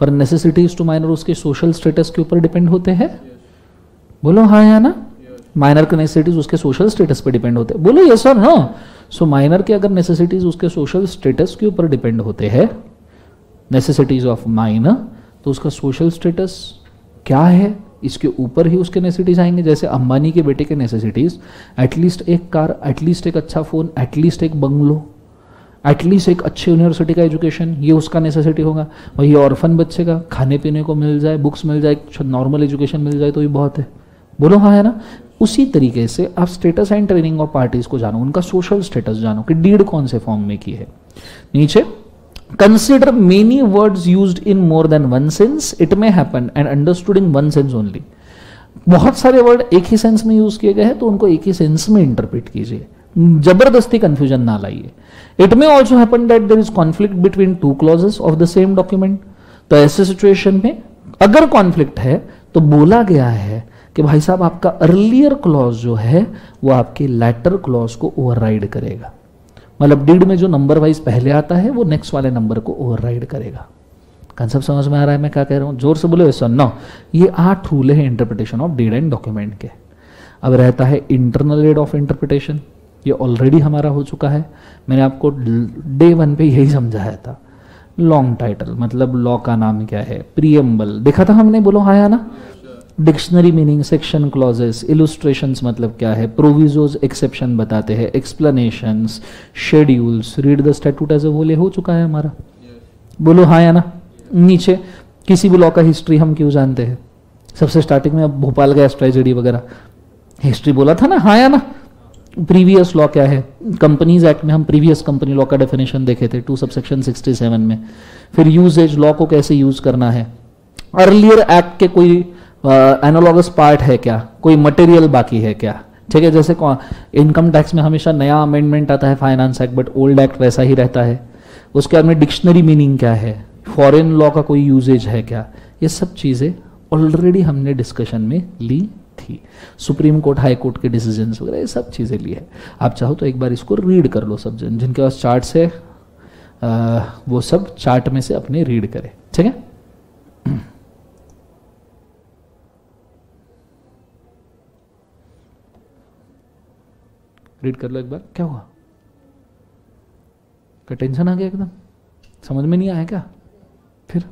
पर नेसेसिटीज टू माइनर उसके सोशल स्टेटस के ऊपर डिपेंड होते हैं। बोलो हाँ या ना? माइनर के नेसेसिटीज उसके सोशल स्टेटस पे डिपेंड होते हैं। बोलो यस और नो? सो माइनर के अगर नेसेसिटीज उसके सोशल स्टेटस के ऊपर डिपेंड होते हैं, नेसेसिटीज ऑफ माइनर, तो उसका सोशल स्टेटस क्या है इसके ऊपर ही उसके नेसेसिटीज आएंगे। जैसे अंबानी के बेटे के नेसेसिटीज एटलीस्ट एक कार, एटलीस्ट एक अच्छा फोन, एटलीस्ट एक बंगलो, एटलीस्ट एक अच्छी यूनिवर्सिटी का एजुकेशन, ये उसका नेसेसिटी होगा। वही ऑर्फन बच्चे का खाने पीने को मिल जाए, बुक्स मिल जाए, नॉर्मल एजुकेशन मिल जाए तो ये बहुत है। बोलो हाँ है ना? उसी तरीके से आप status and training of parties को जानो, उनका सोशल स्टेटस जानो कि डीड कौन से फॉर्म में की है। नीचे consider many words used in more than one sense, it may happen and understood in one sense only. बहुत सारे वर्ड एक ही सेंस में यूज किए गए हैं तो उनको एक ही सेंस में इंटरप्रेट कीजिए, जबरदस्ती कंफ्यूजन ना लाइए। It may also happen that there is conflict between two clauses of the same document, तो ऐसे सिचुएशन में अगर कॉन्फ्लिक्ट है तो बोला गया है कि भाई साहब आपका अर्लियर क्लॉज जो है वो आपके लैटर क्लॉज को ओवरराइड करेगा, मतलब डीड में जो नंबर वाइज पहले आता है वो नेक्स्ट वाले नंबर को ओवरराइड करेगा। कंसेप्ट समझ में आ रहा है मैं क्या कह रहा हूं? जोर से बोले सर। नो, ये 8 रूल है interpretation of deed and document के। अब रहता है इंटरनल एड ऑफ इंटरप्रिटेशन, ये ऑलरेडी हमारा हो चुका है, मैंने आपको डे 1 पे यही समझाया था। लॉन्ग टाइटल मतलब लॉ का नाम क्या है, प्रीएम्बल देखा था हमने, बोलो हाँ या ना? Dictionary meaning, section clauses, illustrations मतलब क्या है, प्रोविजोज एक्सेप्शन बताते हैं, explanations, schedules, read the statute as a whole, हो चुका है हमारा। बोलो हाँ या ना? नीचे किसी भी लॉ का हिस्ट्री हम क्यों जानते हैं? सबसे स्टार्टिंग में अब भोपाल गैस ट्रेजेडी वगैरह हिस्ट्री बोला था ना, हाँ या ना? प्रीवियस लॉ क्या है? कंपनीज एक्ट में हम प्रीवियस कंपनी लॉ का डेफिनेशन देखे थे 2 सबसेक्शन 67 में। फिर यूजेज लॉ को कैसे यूज करना है, अर्लियर एक्ट के कोई एनालॉगस पार्ट है क्या, कोई मटेरियल बाकी है क्या, ठीक है। जैसे इनकम टैक्स में हमेशा नया अमेंडमेंट आता है finance act, but old act वैसा ही रहता है। उसके बाद में डिक्शनरी मीनिंग क्या है, फॉरेन लॉ का कोई यूजेज है क्या, ये सब चीजें ऑलरेडी हमने डिस्कशन में ली थी। सुप्रीम कोर्ट, हाई कोर्ट के डिसीजंस वगैरह ये सब चीजें ली है। आप चाहो तो एक बार इसको रीड कर लो, सब जिनके पास चार्ट है वो सब चार्ट में से अपने रीड करें, ठीक है। रीड कर लो एक बार, क्या हुआ? क्या टेंशन आ गया एकदम? समझ में नहीं आया क्या? फिर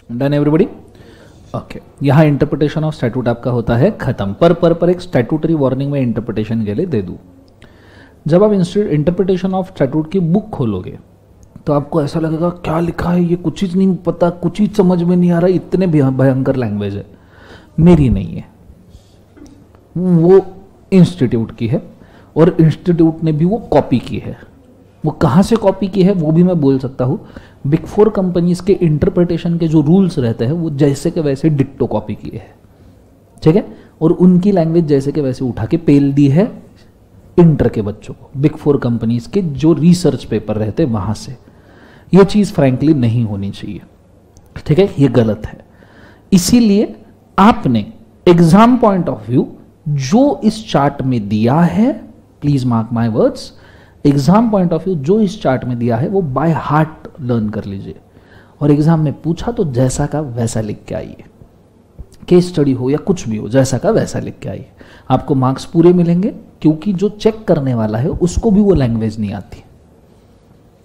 डन एवरीबॉडी? ओके, यहाँ इंटरप्रिटेशन ऑफ स्टैट्यूट आपका होता है खत्म। पर एक स्टैट्यूटरी वार्निंग में इंटरप्रिटेशन के लिए दे दूँ। जब आप इंटरप्रिटेशन ऑफ स्टैट्यूट की बुक खोलोगे तो आपको ऐसा लगेगा क्या लिखा है, ये कुछ चीज़ नहीं पता, कुछ चीज़ समझ में नहीं आ रहा, इतने भयंकर लैंग्वेज है। मेरी नहीं है, वो इंस्टीट्यूट की है, और इंस्टीट्यूट ने भी वो कॉपी की है। वो कहाँ से कॉपी की है वो भी मैं बोल सकता हूँ। बिग फोर कंपनीज के इंटरप्रिटेशन के जो रूल्स रहते हैं वो जैसे के वैसे डिक्टो कॉपी किए हैं, ठीक है, और उनकी लैंग्वेज जैसे के वैसे उठा के पेल दी है इंटर के बच्चों को, बिग 4 कंपनीज के जो रिसर्च पेपर रहते वहां से। ये चीज फ्रैंकली नहीं होनी चाहिए, ठीक है, ये गलत है। इसीलिए आपने एग्जाम पॉइंट ऑफ व्यू जो इस चार्ट में दिया है, please mark my words, exam point of view जो इस चार्ट में दिया है वो बाय हार्ट लर्न कर लीजिए, और एग्जाम में पूछा तो जैसा का वैसा लिख के आइए। केस स्टडी हो या कुछ भी हो, जैसा का वैसा लिख के आइए, आपको मार्क्स पूरे मिलेंगे, क्योंकि जो चेक करने वाला है उसको भी वो लैंग्वेज नहीं आती।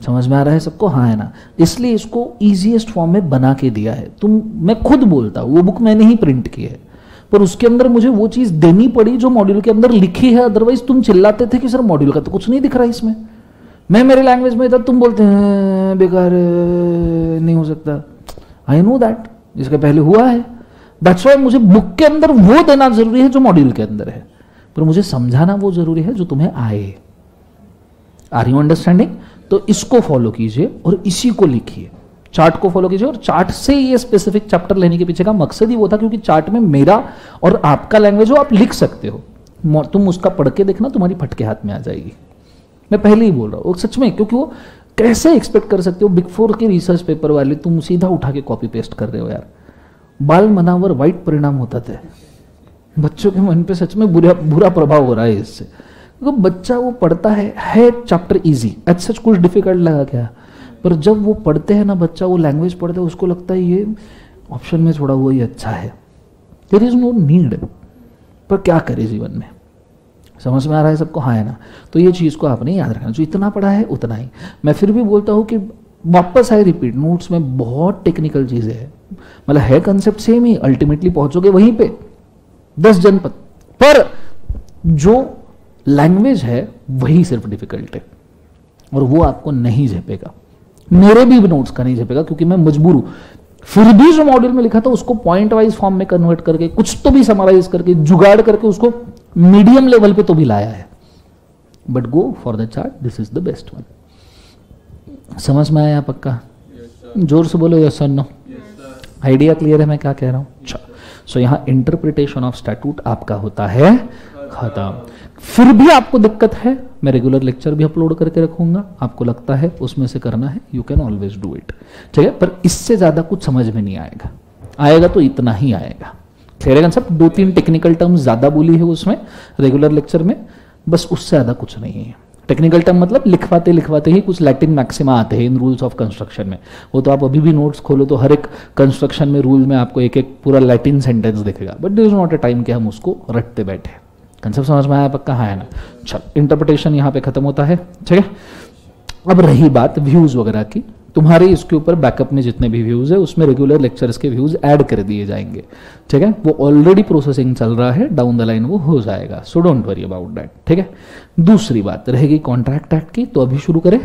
समझ में आ रहा है सबको? हाँ है ना? इसलिए इसको इजीएस्ट फॉर्म में बना के दिया है। मैं खुद बोलता हूं, वो बुक मैंने ही प्रिंट की है, पर उसके अंदर मुझे वो चीज देनी पड़ी जो मॉड्यूल के अंदर लिखी है। अदरवाइज तुम चिल्लाते थे कि सर मॉड्यूल का तो कुछ नहीं दिख रहा इसमें, मैं मेरे लैंग्वेज में था, तुम बोलते हैं बेकार नहीं हो सकता। आई नो दैट, इसके पहले हुआ है। दैट्स व्हाई मुझे बुक के अंदर वो देना जरूरी है जो मॉड्यूल के अंदर है, पर मुझे समझाना वो जरूरी है जो तुम्हें आए। Are you understanding? तो इसको फॉलो कीजिए और इसी को लिखिए, चार्ट को फॉलो कीजिए। और चार्ट से ये स्पेसिफिक चैप्टर लेने के पीछे का मकसद ही वो था, क्योंकि चार्ट में मेरा और आपका लैंग्वेज हो, आप लिख सकते हो, तुम उसका पढ़ के देखना, तुम्हारी फटके हाथ में आ जाएगी। मैं पहले ही बोल रहा हूँ सच में, क्योंकि वो कैसे एक्सपेक्ट कर सकते हो बिग 4 के रिसर्च पेपर वाले, तुम सीधा उठा के कॉपी पेस्ट कर रहे हो यार। बाल मनावर वाइट परिणाम होता था, बच्चों के मन पे सच में बुरा प्रभाव हो रहा है इससे। तो बच्चा वो पढ़ता है चैप्टर इजी, अच्छा कुछ डिफिकल्ट लगा क्या, पर जब वो पढ़ते हैं ना बच्चा, वो लैंग्वेज पढ़ते है, उसको लगता है ये ऑप्शन में छोड़ा हुआ ही अच्छा है, देयर इज नो नीड। पर क्या करे जीवन में, समझ में आ रहा है सबको? हाँ है ना? तो ये चीज को आपने याद रखना, जो इतना पढ़ा है उतना ही। मैं फिर भी बोलता हूँ कि वापस आए रिपीट, नोट्स में बहुत टेक्निकल चीजें हैं, मतलब है कंसेप्ट सेम ही, अल्टीमेटली पहुंचोगे वहीं पे 10 जनपद, पर जो लैंग्वेज है वही सिर्फ डिफिकल्ट है, और वो आपको नहीं झेपेगा, मेरे भी नोट्स का नहीं झेपेगा, क्योंकि मैं मजबूर हूं। फिर भी जो मॉड्यूल में लिखा था उसको पॉइंट वाइज फॉर्म में कन्वर्ट करके, कुछ तो भी समराइज करके, जुगाड़ करके उसको मीडियम लेवल पे तो भी लाया है। But go for the chart, this is the best one. समझ में आया पक्का? जोर से बोलो यस और नो। आइडिया क्लियर है मैं क्या कह रहा हूं? अच्छा, सो यहां इंटरप्रिटेशन ऑफ स्टैट्यूट आपका होता है खत्म। फिर भी आपको दिक्कत है, मैं रेगुलर लेक्चर भी अपलोड करके रखूंगा, आपको लगता है उसमें से करना है, you can always do it, ठीक है? पर इससे ज्यादा कुछ समझ में नहीं आएगा, आएगा तो इतना ही आएगा। क्लियर है कंसेप्ट? 2-3 टेक्निकल टर्म्स ज्यादा बोली है उसमें रेगुलर लेक्चर में, बस उससे ज्यादा कुछ नहीं है। टेक्निकल टर्म मतलब लिखवाते लिखवाते ही कुछ लैटिन मैक्सिमा आते हैं इन रूल्स ऑफ कंस्ट्रक्शन में, वो तो आप अभी भी नोट्स खोलो तो हर एक कंस्ट्रक्शन में रूल में आपको एक एक पूरा लैटिन सेंटेंस दिखेगा, but there is not a time कि हम उसको रटते बैठे। कंसेप्ट समझ में आया पक्का? हाँ है ना? चल, इंटरप्रिटेशन यहाँ पे खत्म होता है, ठीक है? अब रही बात व्यूज वगैरह की, तुम्हारे इसके ऊपर बैकअप में जितने भी व्यूज है उसमें रेगुलर लेक्चर्स के व्यूज ऐड कर दिए जाएंगे, ठीक है? वो ऑलरेडी प्रोसेसिंग चल रहा है, डाउन द लाइन वो हो जाएगा, so don't worry about that, ठीक है? दूसरी बात रहेगी कॉन्ट्रैक्ट एक्ट की, तो अभी शुरू करें।